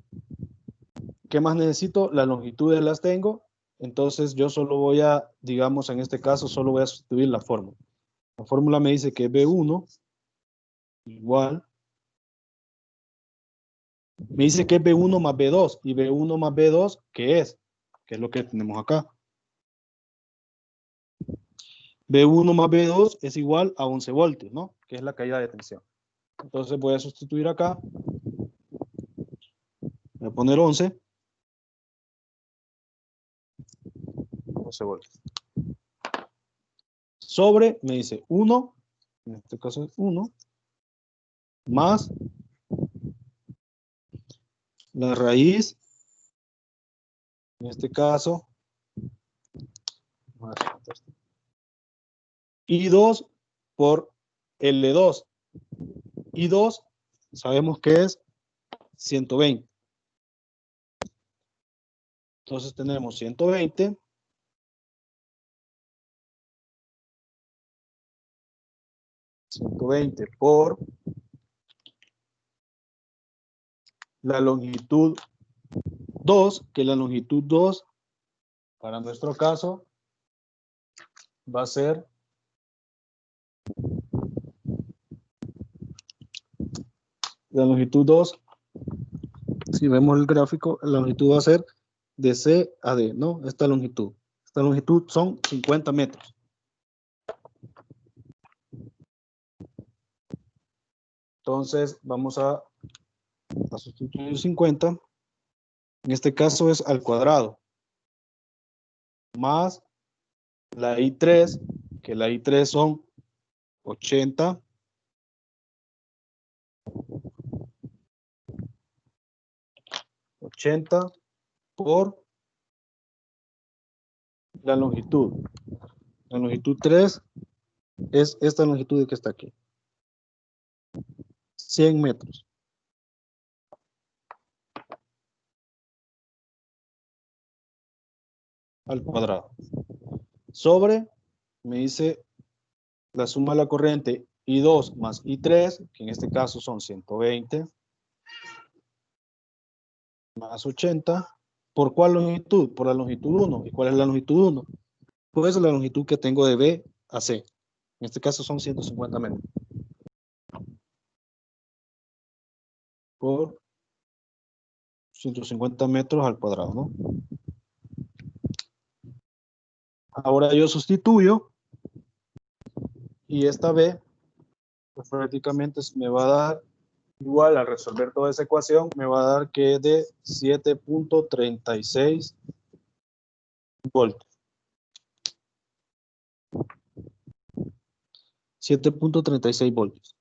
¿qué más necesito? Las longitudes las tengo. Entonces, yo solo voy a, digamos, en este caso, solo voy a sustituir la fórmula. La fórmula me dice que B1 igual. Me dice que es B1 más B2. Y B1 más B2, ¿qué es? ¿Qué es lo que tenemos acá? B1 más B2 es igual a 11 voltios, ¿no? Que es la caída de tensión. Entonces voy a sustituir acá. Voy a poner 11 voltios. Sobre, me dice 1, en este caso es 1, más la raíz, en este caso, I2 por L2. I2 sabemos que es 120. Entonces tenemos 120 por la longitud 2, que la longitud 2 para nuestro caso va a ser la longitud 2. Si vemos el gráfico, la longitud va a ser de C a D, ¿no? Esta longitud son 50 metros. Entonces vamos a sustituir 50. En este caso es al cuadrado. Más la I3, que la I3 son 80. Por la longitud. La longitud 3 es esta longitud que está aquí. 100 metros. Al cuadrado. Sobre, me dice la suma de la corriente I2 más I3, que en este caso son 120, más 80. ¿Por cuál longitud? Por la longitud 1. ¿Y cuál es la longitud 1? Pues la longitud que tengo de B a C. En este caso son 150 metros. Por 150 metros al cuadrado, ¿no? Ahora yo sustituyo y esta B pues prácticamente me va a dar igual al resolver toda esa ecuación, me va a dar que es de 7.36 voltios. 7.36 voltios.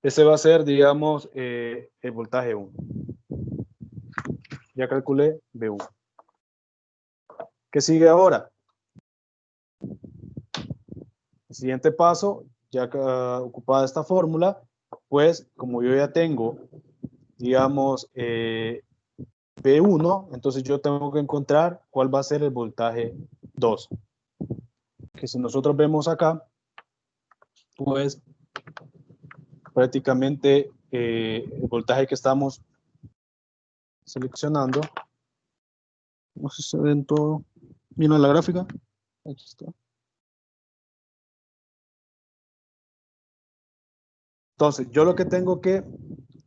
Ese va a ser, digamos, el voltaje 1. Ya calculé B1. ¿Qué sigue ahora? El siguiente paso, ya ocupada esta fórmula, pues como yo ya tengo, digamos, B1, entonces yo tengo que encontrar cuál va a ser el voltaje 2. Que si nosotros vemos acá, pues prácticamente el voltaje que estamos seleccionando. No sé si se ven todo. ¿Miren la gráfica? Aquí está. Entonces, yo lo que tengo que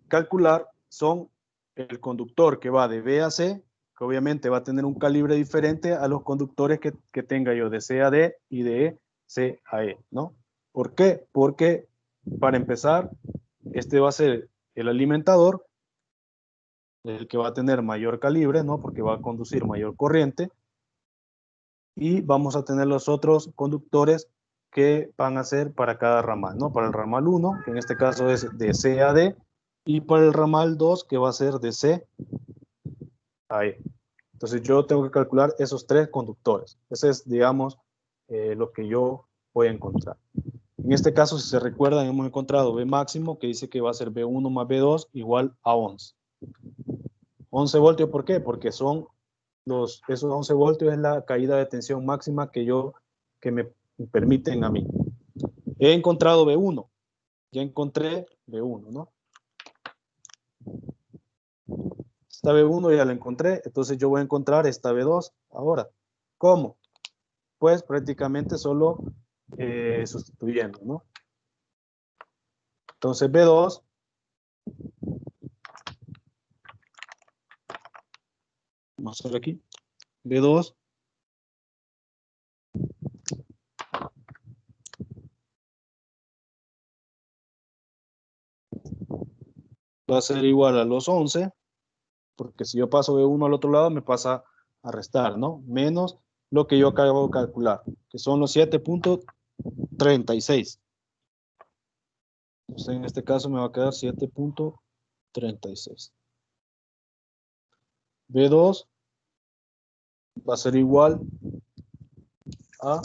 calcular son el conductor que va de B a C, que obviamente va a tener un calibre diferente a los conductores que tenga yo de C a D y de C a E, ¿no? ¿Por qué? Porque para empezar, este va a ser el alimentador, el que va a tener mayor calibre, ¿no? Porque va a conducir mayor corriente. Y vamos a tener los otros conductores que van a ser para cada ramal, ¿no? Para el ramal 1, que en este caso es de C a D, y para el ramal 2, que va a ser de C a E. Entonces yo tengo que calcular esos tres conductores. Ese es, digamos, lo que yo voy a encontrar. En este caso, si se recuerdan, hemos encontrado B máximo, que dice que va a ser B1 más B2 igual a 11. 11 voltios, ¿por qué? Porque son esos 11 voltios es la caída de tensión máxima que me permiten a mí. He encontrado B1. Ya encontré B1, ¿no? Esta B1 ya la encontré, entonces yo voy a encontrar esta B2 ahora. ¿Cómo? Pues prácticamente solo sustituyendo, ¿no? Entonces B2 vamos a hacer aquí B2 va a ser igual a los 11, porque si yo paso B1 al otro lado me pasa a restar, ¿no? Menos lo que yo acabo de calcular, que son los 7.36. Entonces en este caso me va a quedar 7.36. B2 va a ser igual a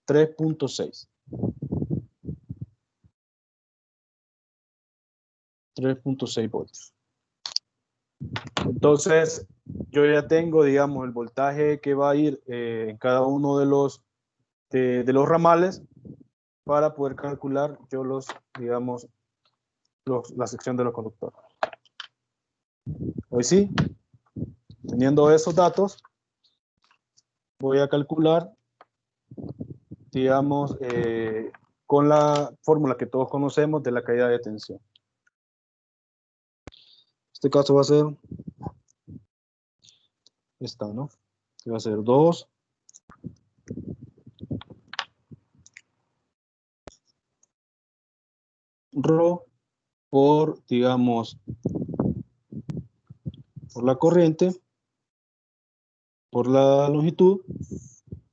3.6. 3.6 voltios. Entonces, yo ya tengo, digamos, el voltaje que va a ir en cada uno de los ramales para poder calcular yo digamos, la sección de los conductores. Hoy sí, teniendo esos datos, voy a calcular, digamos, con la fórmula que todos conocemos de la caída de tensión. Este caso va a ser esta, ¿no? Que va a ser 2 ρ por, digamos, por la corriente, por la longitud,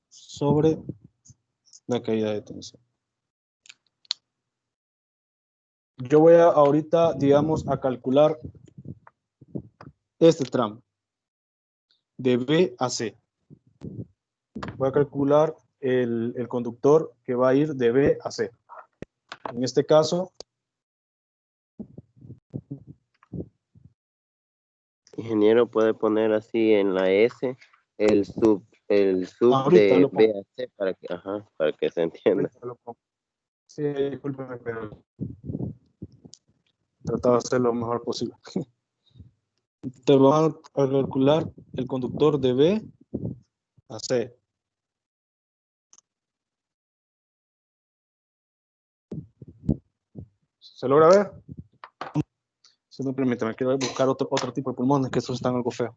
sobre la caída de tensión. Yo voy a ahorita, digamos, a calcular este tramo de B a C. Voy a calcular el conductor que va a ir de B a C. En este caso, Ingeniero, puede poner así en la S el sub ahorita de lo pongo. B a C para que se entienda. Ahorita lo pongo. Sí, discúlpeme, pero trataba de hacer lo mejor posible. Te van a calcular el conductor de B a C. ¿Se logra ver? Si no, permítame, quiero buscar otro tipo de pulmones, que esos están algo feos.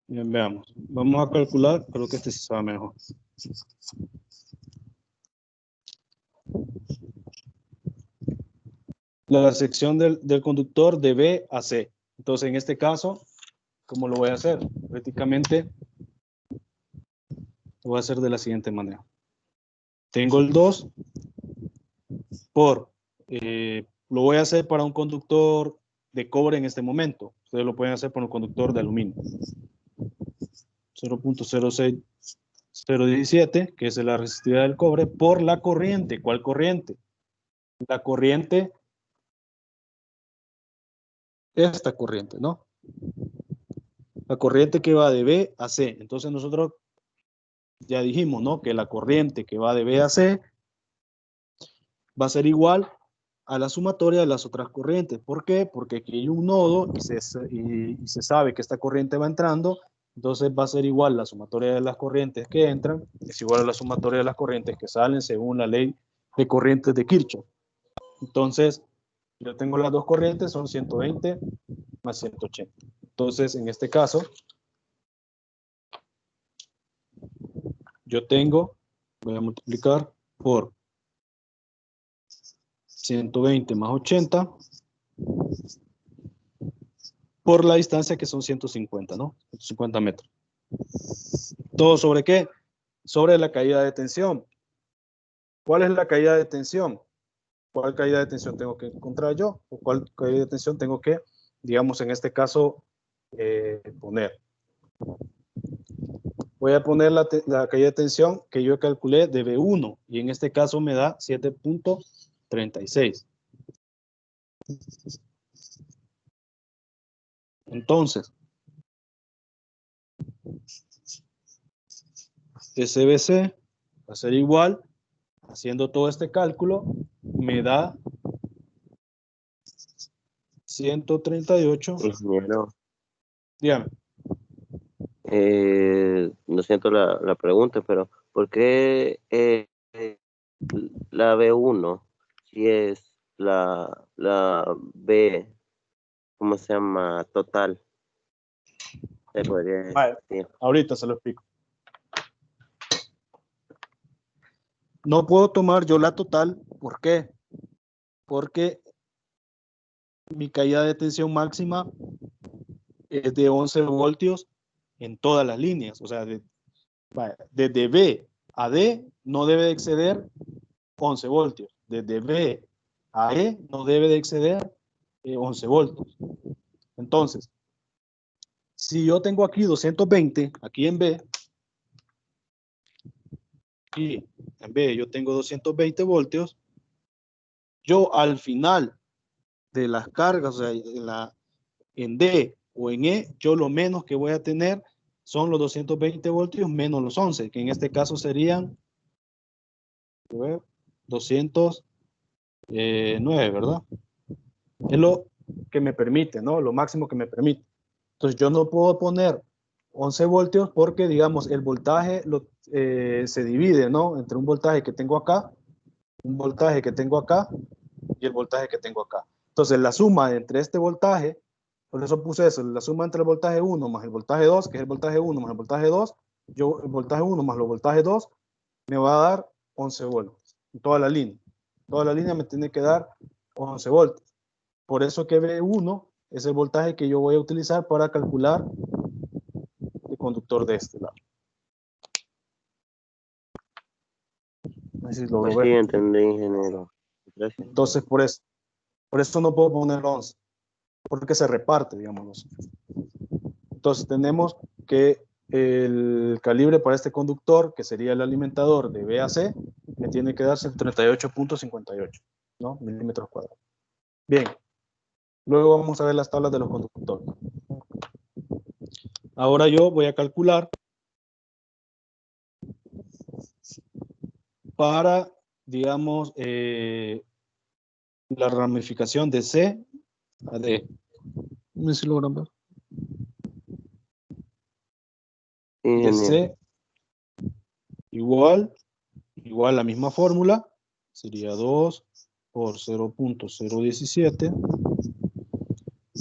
Bien, veamos. Vamos a calcular, creo que este sí se va mejor. La sección del conductor de B a C. Entonces, en este caso, ¿cómo lo voy a hacer? Prácticamente lo voy a hacer de la siguiente manera. Tengo el 2 por, lo voy a hacer para un conductor de cobre en este momento. Ustedes lo pueden hacer para un conductor de aluminio. 0.06 0.17, que es la resistividad del cobre, por la corriente. ¿Cuál corriente? La corriente, esta corriente, ¿no? La corriente que va de B a C. Entonces nosotros ya dijimos, ¿no? Que la corriente que va de B a C va a ser igual a la sumatoria de las otras corrientes. ¿Por qué? Porque aquí hay un nodo y se sabe que esta corriente va entrando, entonces va a ser igual la sumatoria de las corrientes que entran, es igual a la sumatoria de las corrientes que salen según la ley de corrientes de Kirchhoff. Entonces, yo tengo las dos corrientes, son 120 más 180. Entonces, en este caso, yo tengo, voy a multiplicar por 120 más 80 por la distancia que son 150, ¿no? 150 metros. ¿Todo sobre qué? Sobre la caída de tensión. ¿Cuál es la caída de tensión? ¿Cuál caída de tensión tengo que encontrar yo? ¿O cuál caída de tensión tengo que, digamos, en este caso, poner? Voy a poner la caída de tensión que yo calculé de B1 y en este caso me da 7.36. Entonces, SBC va a ser igual, haciendo todo este cálculo, me da 138. Ingeniero, Dígame. no siento la pregunta, pero ¿por qué la B1 si es la B, ¿cómo se llama? Total. Se podría Vale, decir. ahorita se lo explico. No puedo tomar yo la total, ¿por qué? Porque mi caída de tensión máxima es de 11 voltios en todas las líneas, o sea, desde B a D no debe de exceder 11 voltios, desde B a E no debe de exceder 11 voltios. Entonces, si yo tengo aquí 220, aquí en B, y en B yo tengo 220 voltios, yo al final de las cargas, o sea, en D o en E, yo lo menos que voy a tener son los 220 voltios menos los 11, que en este caso serían 209, ¿verdad? Es lo que me permite, ¿no? Lo máximo que me permite. Entonces yo no puedo poner 11 voltios porque, digamos, el voltaje se divide, ¿no? Entre un voltaje que tengo acá, un voltaje que tengo acá y el voltaje que tengo acá. Entonces la suma entre este voltaje, por eso puse eso, la suma entre el voltaje 1 más el voltaje 2, que es el voltaje 1 más el voltaje 2, yo el voltaje 1 más los voltajes 2, me va a dar 11 voltios en toda la línea. Toda la línea me tiene que dar 11 voltios. Por eso que B1 es el voltaje que yo voy a utilizar para calcular el conductor de este lado. No sé si logro Pues ver. sí, entendí, ingeniero. Gracias. Entonces, por eso no puedo poner 11, porque se reparte, digamos. Entonces, tenemos que el calibre para este conductor, que sería el alimentador de B a C, me tiene que darse el 38.58, ¿no? Milímetros cuadrados. Bien. Luego vamos a ver las tablas de los conductores. Ahora yo voy a calcular para, digamos, la ramificación de C a D. No sé si logran ver. Sí, De ingeniero. C igual la misma fórmula, sería 2 por 0.017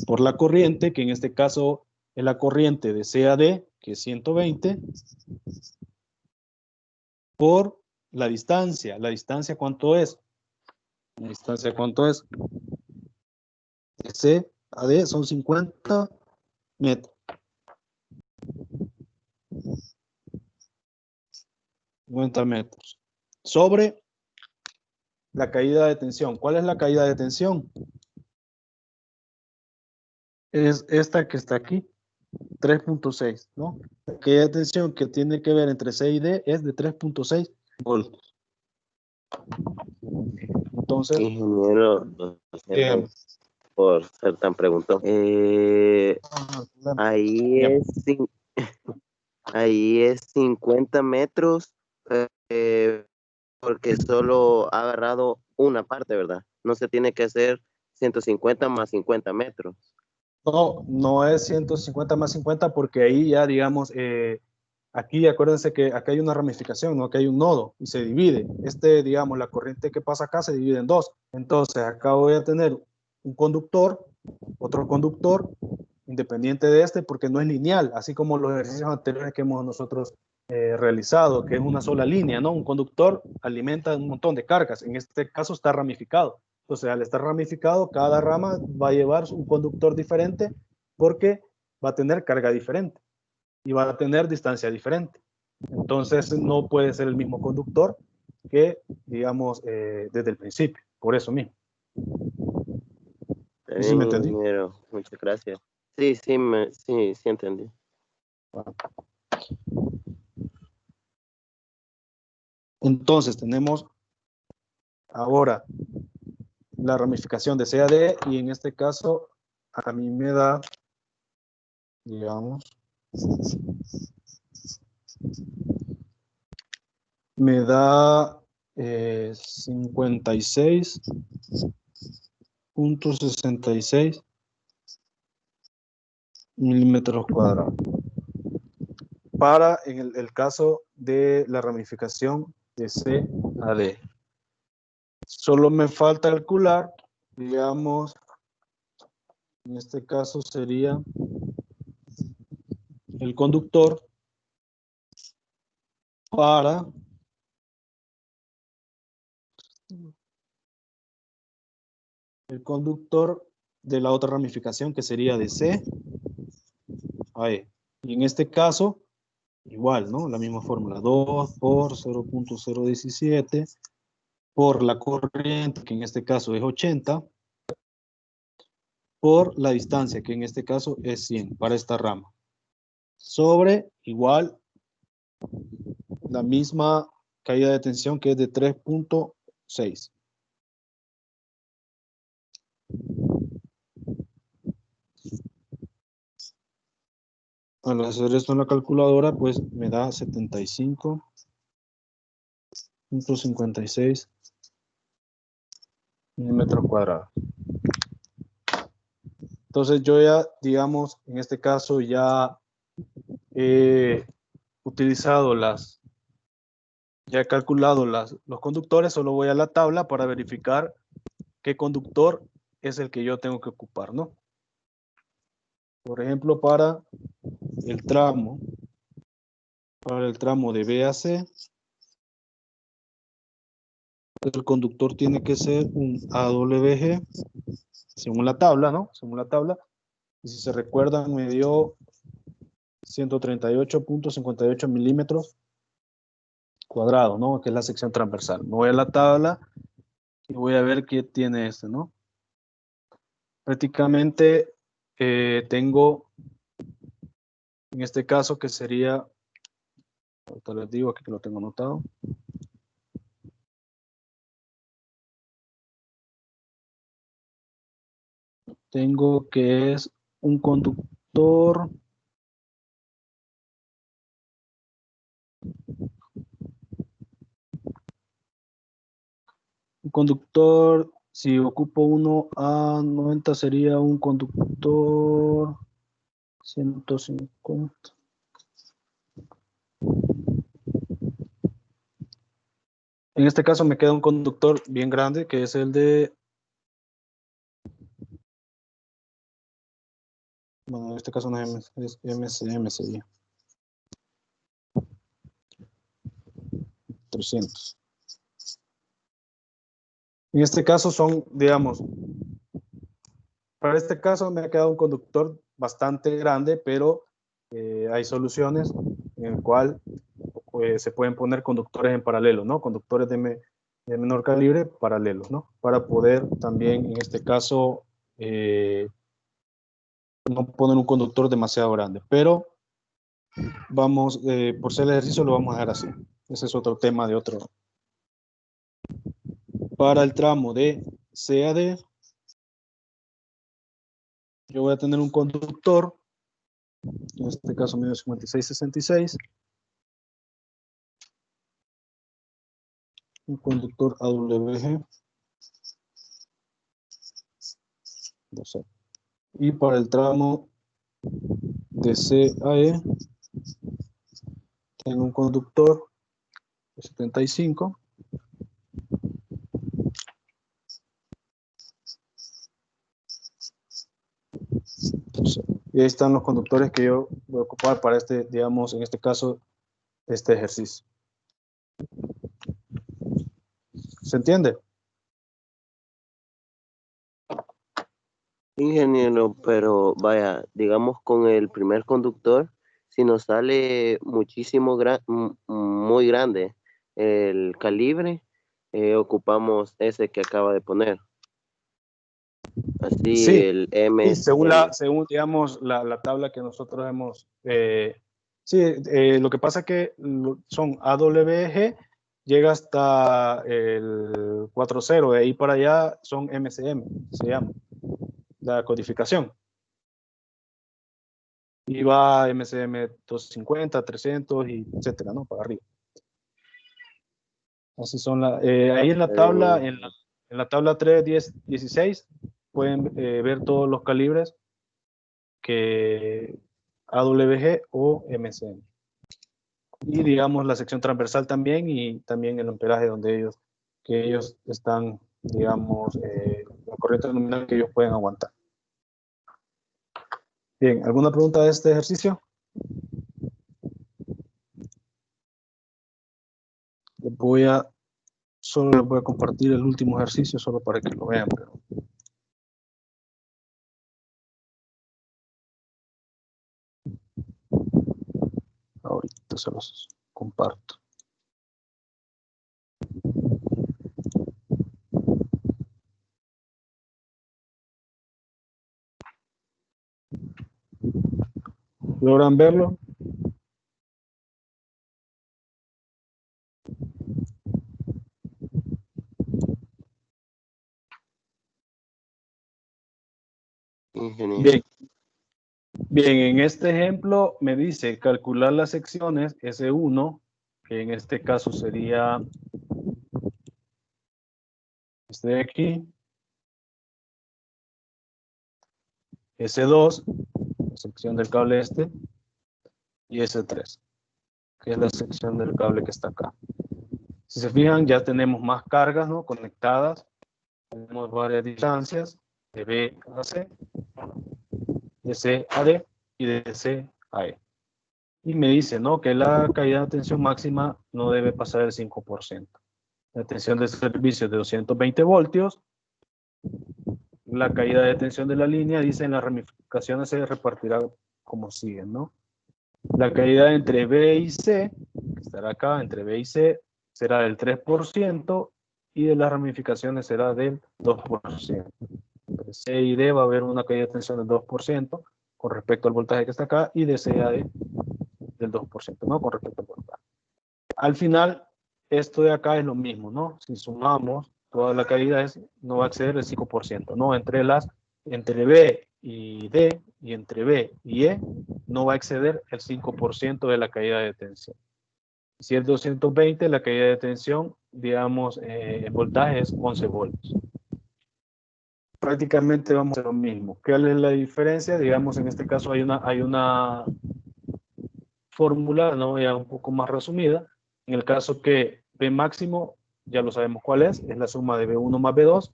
por la corriente, que en este caso es la corriente de C a D, que es 120, por la distancia. ¿La distancia cuánto es? La distancia cuánto es? De C a D son 50 metros. 50 metros. Sobre la caída de tensión. ¿Cuál es la caída de tensión? Es esta que está aquí. 3.6, ¿no? Aquella tensión que tiene que ver entre C y D es de 3.6 voltios. Entonces, Ingeniero, dígame. por ser tan preguntón. Ahí Dígame. ahí es 50 metros porque solo ha agarrado una parte, ¿verdad? No se tiene que hacer 150 más 50 metros. No, no es 150 más 50 porque ahí ya, digamos, aquí acuérdense que acá hay una ramificación, ¿no? Aquí hay un nodo y se divide. Digamos, la corriente que pasa acá se divide en dos. Entonces, acá voy a tener un conductor, otro conductor, independiente de este, porque no es lineal, así como los ejercicios anteriores que hemos nosotros realizado, que es una sola línea, ¿no? Un conductor alimenta un montón de cargas. En este caso está ramificado. Entonces, al estar ramificado, cada rama va a llevar un conductor diferente porque va a tener carga diferente y va a tener distancia diferente. Entonces, no puede ser el mismo conductor que, digamos, desde el principio. Por eso mismo. Está ¿Sí bien, me entendí? ingeniero. Muchas gracias. Sí, sí entendí. Entonces, tenemos ahora la ramificación de C a D y en este caso a mí me da, digamos, me da 56.66 milímetros cuadrados. Para en el caso de la ramificación de C a D. Solo me falta calcular, digamos, en este caso sería el conductor para el conductor de la otra ramificación que sería de C a E. Y en este caso, igual, ¿no? La misma fórmula, 2 por 0.017 por la corriente, que en este caso es 80, por la distancia, que en este caso es 100 para esta rama. Sobre igual la misma caída de tensión que es de 3.6. Al hacer esto en la calculadora, pues me da 75.56 milímetros cuadrados. Entonces yo ya, digamos, en este caso ya he utilizado ya he calculado los conductores, solo voy a la tabla para verificar qué conductor es el que yo tengo que ocupar, ¿no? Por ejemplo, para el tramo de B a C, el conductor tiene que ser un AWG, según la tabla, ¿no? Según la tabla. Y si se recuerdan, me dio 138.58 milímetros cuadrados, ¿no? Que es la sección transversal. Me voy a la tabla y voy a ver qué tiene este, ¿no? Prácticamente tengo, en este caso, que sería, ahorita les digo, aquí que lo tengo anotado. Tengo que es un conductor si ocupo uno a 90 sería un conductor 150. En este caso me queda un conductor bien grande que es el de, bueno, en este caso no es MCM sería 300. En este caso son, digamos, para este caso me ha quedado un conductor bastante grande, pero hay soluciones en el cual se pueden poner conductores en paralelo, ¿no? Conductores de menor calibre paralelos, ¿no? Para poder también, en este caso, no poner un conductor demasiado grande, pero vamos, por ser el ejercicio lo vamos a dejar así. Ese es otro tema de otro. Para el tramo de C a D, yo voy a tener un conductor, en este caso mide 5666, un conductor AWG, y para el tramo de C a E, tengo un conductor de 75. Y ahí están los conductores que yo voy a ocupar para este, digamos, en este caso, este ejercicio. ¿Se entiende? Ingeniero, pero vaya, digamos con el primer conductor, si nos sale muchísimo, muy grande el calibre, ocupamos ese que acaba de poner. Así Sí, el M. y según digamos, la tabla que nosotros hemos... lo que pasa es que son AWG, llega hasta el 4.0, de ahí para allá son MCM, se llama, la codificación. Y va MCM 250, 300, y etcétera, ¿no? Para arriba. Así son ahí en la tabla, en la tabla 3, 10, 16, pueden ver todos los calibres que AWG o MCM. Y digamos la sección transversal también, y también el amperaje que ellos están, digamos, la corriente nominal que ellos pueden aguantar. Bien, ¿alguna pregunta de este ejercicio? Solo les voy a compartir el último ejercicio, solo para que lo vean, pero... ahorita se los comparto. ¿Logran verlo? Ingeniero. Bien. Bien, en este ejemplo me dice calcular las secciones S1, que en este caso sería este de aquí, S2, la sección del cable este, y S3, que es la sección del cable que está acá. Si se fijan, ya tenemos más cargas, ¿no?, conectadas. Tenemos varias distancias, de B a C, de C a D y de C a E. Y me dice, ¿no?, que la caída de tensión máxima no debe pasar el 5%. La tensión de servicio es de 220 voltios. La caída de tensión de la línea, dice, en las ramificaciones se repartirá como sigue, ¿no? La caída entre B y C, que estará acá, entre B y C, será del 3%, y de las ramificaciones será del 2%. Entre C y D va a haber una caída de tensión del 2% con respecto al voltaje que está acá, y de C a D del 2%, ¿no?, con respecto al voltaje. Al final, esto de acá es lo mismo, ¿no? Si sumamos, toda la caída no va a exceder el 5%, ¿no? Entre B y D, y entre B y E, no va a exceder el 5% de la caída de tensión. Si es 220, la caída de tensión, digamos, el voltaje es 11 voltios. Prácticamente vamos a hacer lo mismo. ¿Qué es la diferencia? Digamos, en este caso hay una fórmula, ¿no?, ya un poco más resumida. En el caso que B máximo, ya lo sabemos cuál es la suma de B1 más B2.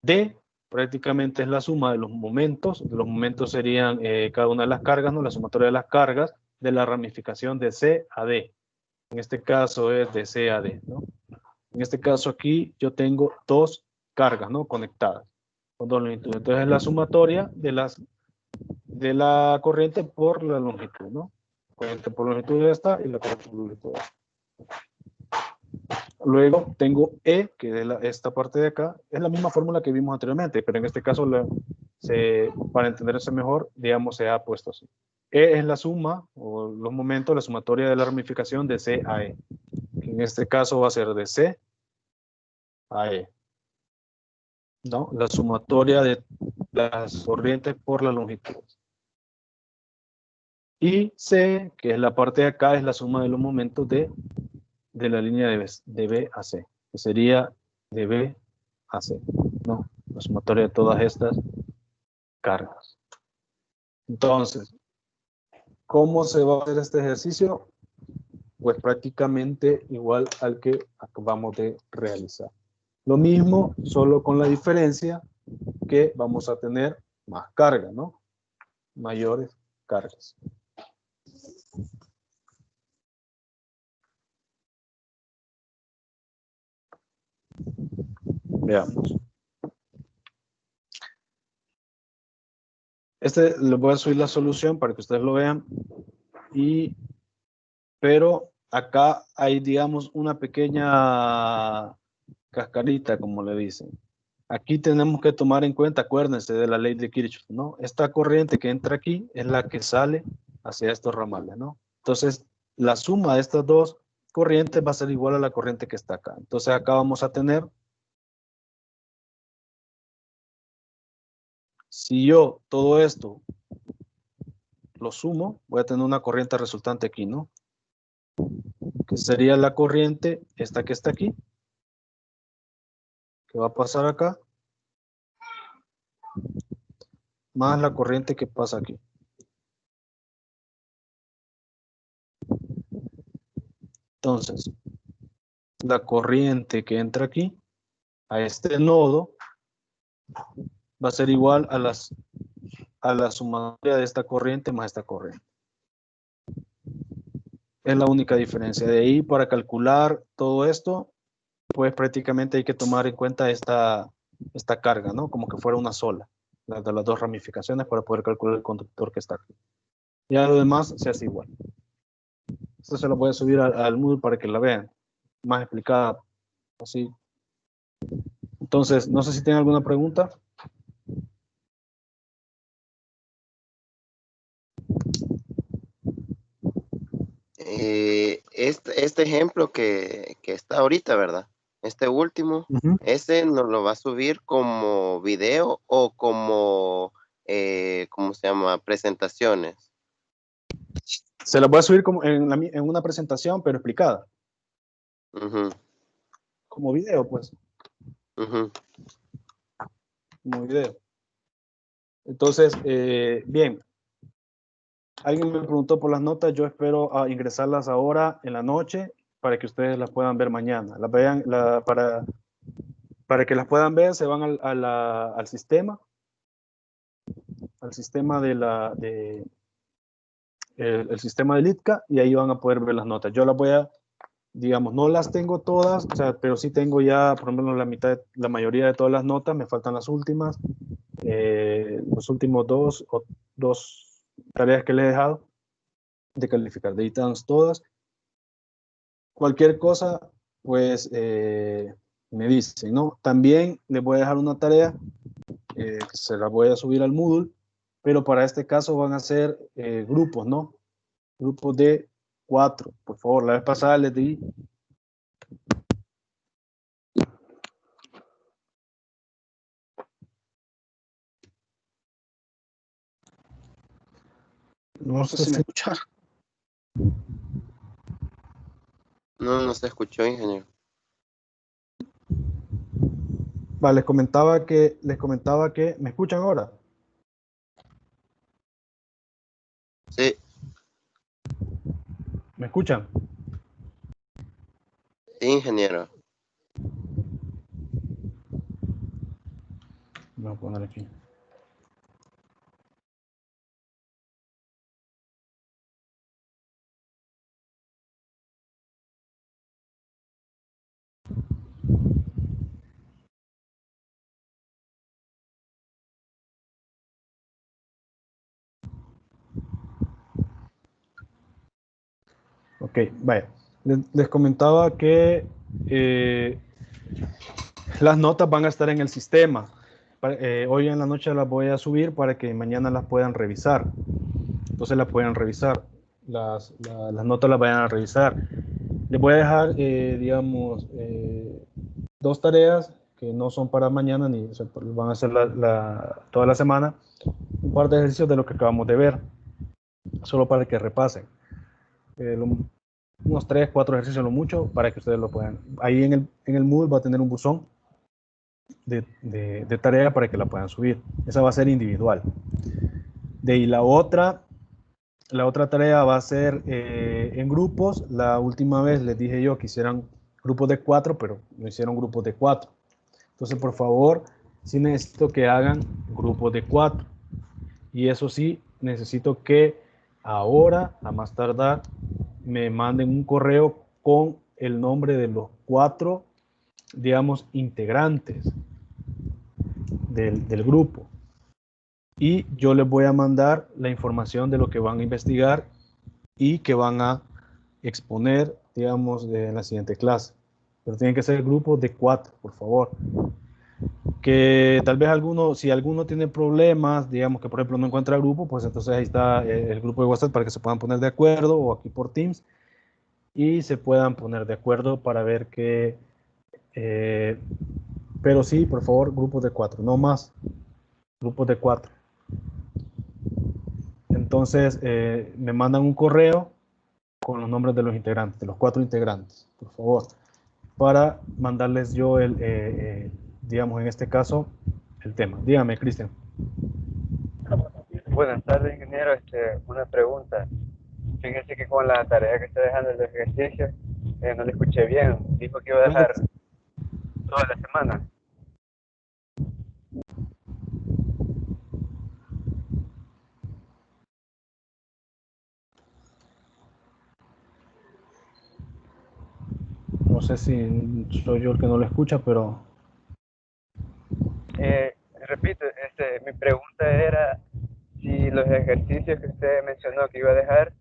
D prácticamente es la suma de los momentos. Los momentos serían cada una de las cargas, ¿no?, la sumatoria de las cargas de la ramificación de C a D. En este caso es de C a D, ¿no? En este caso aquí yo tengo dos cargas, ¿no?, conectadas con dos longitudes. Entonces es la sumatoria de la corriente por la longitud, ¿no? Corriente por longitud de esta y la corriente por longitud de esta. Luego tengo E, que es esta parte de acá. Es la misma fórmula que vimos anteriormente, pero en este caso para entenderse mejor, digamos, se ha puesto así. E es la suma, o los momentos, la sumatoria de la ramificación de C a E. Que en este caso va a ser de C a E. ¿No? La sumatoria de las corrientes por la longitud. Y C, que es la parte de acá, es la suma de los momentos de la línea de B a C, que sería de B a C, ¿no? La sumatoria de todas estas cargas. Entonces, ¿cómo se va a hacer este ejercicio? Pues prácticamente igual al que acabamos de realizar. Lo mismo, solo con la diferencia que vamos a tener más carga, ¿no? Mayores cargas. Veamos. Les voy a subir la solución para que ustedes lo vean. Pero acá hay, digamos, una pequeña cascarita, como le dicen. Aquí tenemos que tomar en cuenta, acuérdense de la ley de Kirchhoff, ¿no? Esta corriente que entra aquí es la que sale hacia estos ramales, ¿no? Entonces, la suma de estas dos corrientes va a ser igual a la corriente que está acá. Entonces, acá vamos a tener, si yo todo esto lo sumo, voy a tener una corriente resultante aquí, ¿no? Que sería la corriente, esta que está aquí, que va a pasar acá, más la corriente que pasa aquí. Entonces, la corriente que entra aquí, a este nodo, va a ser igual a la sumatoria de esta corriente más esta corriente. Es la única diferencia. De ahí, para calcular todo esto, pues prácticamente hay que tomar en cuenta esta carga, ¿no? Como que fuera una sola, la de las dos ramificaciones, para poder calcular el conductor que está aquí. Ya lo demás se hace igual. Esto se lo voy a subir al Moodle para que la vean, más explicada, así. Entonces, no sé si tienen alguna pregunta. Este ejemplo que está ahorita, ¿verdad? Este último, ¿ese nos lo va a subir como video o como, ¿cómo se llama? Presentaciones. Se las voy a subir como en una presentación, pero explicada. Como video, pues. Como video. Entonces, bien. Alguien me preguntó por las notas. Yo espero ingresarlas ahora en la noche para que ustedes las puedan ver mañana. Las vean, para que las puedan ver, se van al sistema. Al sistema el sistema del ITCA, y ahí van a poder ver las notas. Yo las voy a, digamos, no las tengo todas, o sea, pero sí tengo ya, por ejemplo, la mayoría de todas las notas. Me faltan las últimas, los últimos dos tareas que le he dejado de calificar. De ahí están todas. Cualquier cosa, pues, me dicen, ¿no? También les voy a dejar una tarea, que se la voy a subir al Moodle, pero para este caso van a ser grupos, ¿no? Grupos de 4, por favor. La vez pasada les di. No sé si me escucharon. No se escuchó, ingeniero. Vale, les comentaba que, ¿me escuchan ahora? Sí. ¿Me escuchan? Sí, ingeniero. Voy a poner aquí. Ok, vaya. Les comentaba que las notas van a estar en el sistema. hoy en la noche las voy a subir para que mañana las puedan revisar. Entonces las pueden revisar. Las notas las vayan a revisar. Les voy a dejar, digamos, 2 tareas que no son para mañana, ni o sea, van a ser toda la semana. Un par de ejercicios de lo que acabamos de ver, solo para que repasen. Unos 3, 4 ejercicios lo mucho para que ustedes lo puedan. Ahí en el Moodle va a tener un buzón de tarea para que la puedan subir. Esa va a ser individual. De ahí la otra tarea va a ser en grupos. La última vez les dije yo que hicieran grupos de 4, pero no hicieron grupos de 4. Entonces, por favor, sí necesito que hagan grupos de 4. Y eso sí, necesito que ahora, a más tardar, me manden un correo con el nombre de los 4, digamos, integrantes del grupo. Y yo les voy a mandar la información de lo que van a investigar y que van a exponer, digamos, en la siguiente clase. Pero tienen que ser grupos de 4, por favor. Que tal vez si alguno tiene problemas, digamos que por ejemplo no encuentra grupo, pues entonces ahí está el grupo de WhatsApp para que se puedan poner de acuerdo, o aquí por Teams, y se puedan poner de acuerdo para ver que, pero sí, por favor, grupos de 4, no más, grupos de 4. Entonces, me mandan un correo con los nombres de los integrantes, de los 4 integrantes, por favor, para mandarles yo digamos, en este caso, el tema. Dígame, Cristian. Buenas tardes, ingeniero. Una pregunta. Fíjese que con la tarea que está dejando el ejercicio, no le escuché bien. Dijo que iba a dejar toda la semana. No sé si soy yo el que no lo escucha, pero... Repito, mi pregunta era si los ejercicios que usted mencionó que iba a dejar,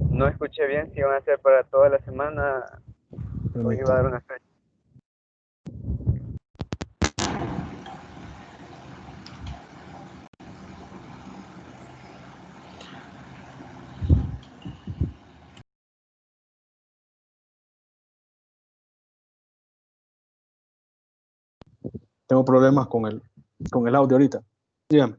no escuché bien si iban a ser para toda la semana o iba a dar una fecha. Tengo problemas con el audio ahorita. Dígame.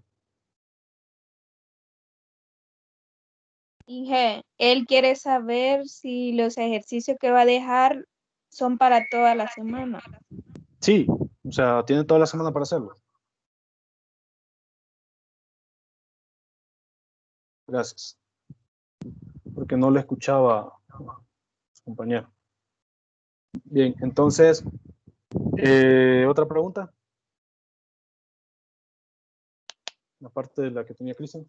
Inge, él quiere saber si los ejercicios que va a dejar son para toda la semana. Sí, o sea, tiene toda la semana para hacerlo. Gracias. Porque no le escuchaba a su compañero. Bien, entonces, ¿otra pregunta? Aparte de la que tenía Cristian.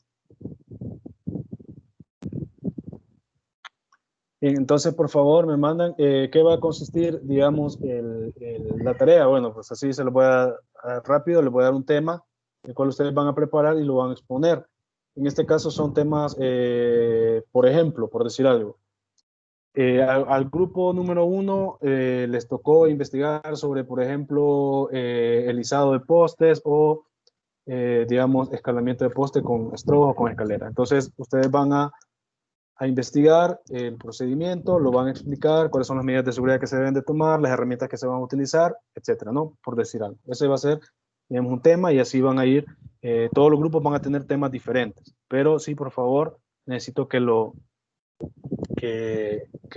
Bien, entonces, por favor, me mandan qué va a consistir, digamos, la tarea. Bueno, pues así se lo voy a rápido, les voy a dar un tema, el cual ustedes van a preparar y lo van a exponer. En este caso son temas, por ejemplo, por decir algo. Al grupo número 1 les tocó investigar sobre, por ejemplo, el izado de postes o, digamos, escalamiento de poste con estrobos o con escalera. Entonces, ustedes van a investigar el procedimiento, lo van a explicar, cuáles son las medidas de seguridad que se deben de tomar, las herramientas que se van a utilizar, etcétera, ¿no? Por decir algo. Ese va a ser, digamos, un tema y así van a ir, todos los grupos van a tener temas diferentes, pero sí, por favor, necesito que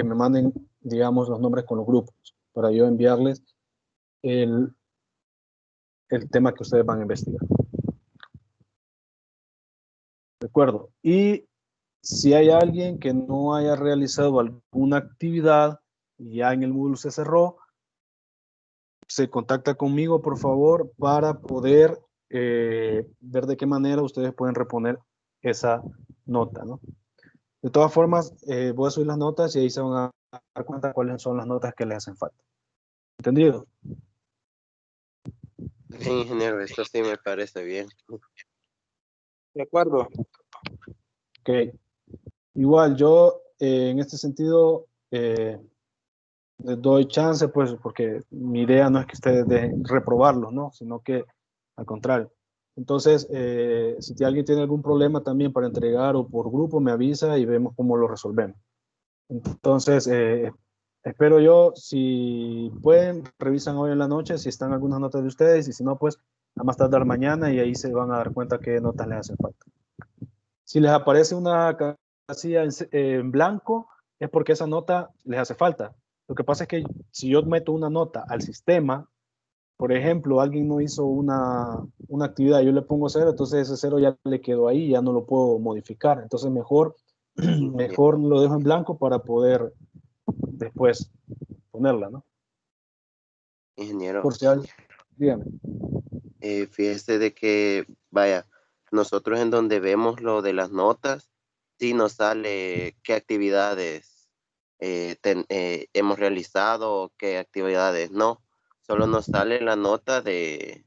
me manden, digamos, los nombres con los grupos para yo enviarles el tema que ustedes van a investigar. ¿De acuerdo? Y si hay alguien que no haya realizado alguna actividad y ya en el módulo se cerró, se contacta conmigo, por favor, para poder ver de qué manera ustedes pueden reponer esa nota, ¿no? De todas formas, voy a subir las notas y ahí se van a dar cuenta cuáles son las notas que les hacen falta. ¿Entendido? Bien, ingeniero, esto sí me parece bien. De acuerdo. Ok. Igual yo, en este sentido, les doy chance, pues, porque mi idea no es que ustedes dejen reprobarlos, ¿no? Sino que al contrario. Entonces, si alguien tiene algún problema también para entregar o por grupo, me avisa y vemos cómo lo resolvemos. Entonces, espero yo, si pueden, revisan hoy en la noche si están algunas notas de ustedes y si no, pues a más tardar mañana y ahí se van a dar cuenta qué notas les hacen falta. Si les aparece una casilla en blanco, es porque esa nota les hace falta. Lo que pasa es que si yo meto una nota al sistema, por ejemplo, alguien no hizo una actividad, yo le pongo 0, entonces ese 0 ya le quedó ahí, ya no lo puedo modificar. Entonces mejor lo dejo en blanco para poder después ponerla, ¿no? Ingeniero, Por si alguien, dígame. fíjese de que, vaya, nosotros en donde vemos lo de las notas, sí nos sale qué actividades hemos realizado, qué actividades no. Solo nos sale la nota del,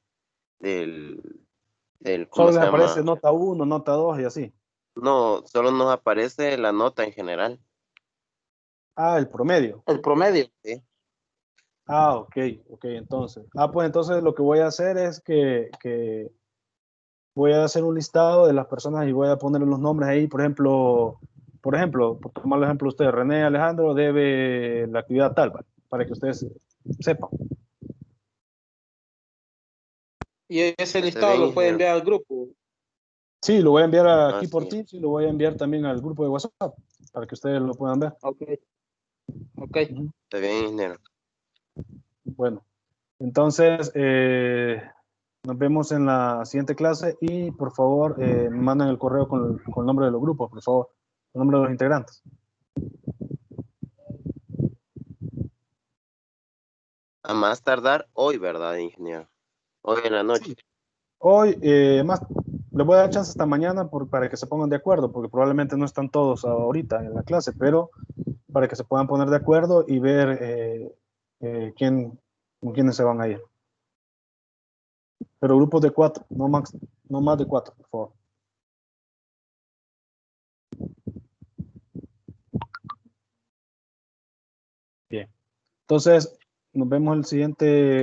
¿cómo Solo se les aparece llama? nota 1, nota 2 y así. No, solo nos aparece la nota en general. Ah, el promedio. El promedio. ¿Sí? Ah, ok, entonces. Pues entonces lo que voy a hacer es que voy a hacer un listado de las personas y voy a poner los nombres ahí. Por ejemplo, por tomar el ejemplo usted, René Alejandro debe la actividad tal, ¿vale? Para que ustedes sepan. Y ese Está listado bien, lo puede ingeniero. enviar al grupo. Sí, lo voy a enviar aquí por Así es. Teams y lo voy a enviar también al grupo de WhatsApp para que ustedes lo puedan ver. Ok, ok. Ujú. Está bien, ingeniero. Bueno, entonces nos vemos en la siguiente clase y por favor me mandan el correo con el nombre de los grupos, por favor, el nombre de los integrantes. A más tardar hoy, ¿verdad, ingeniero? Hoy en la noche. Sí. Hoy, más, les voy a dar chance hasta mañana para que se pongan de acuerdo, porque probablemente no están todos ahorita en la clase, pero para que se puedan poner de acuerdo y ver con quiénes se van a ir. Pero grupos de 4, no más de 4, por favor. Bien. Entonces, nos vemos el siguiente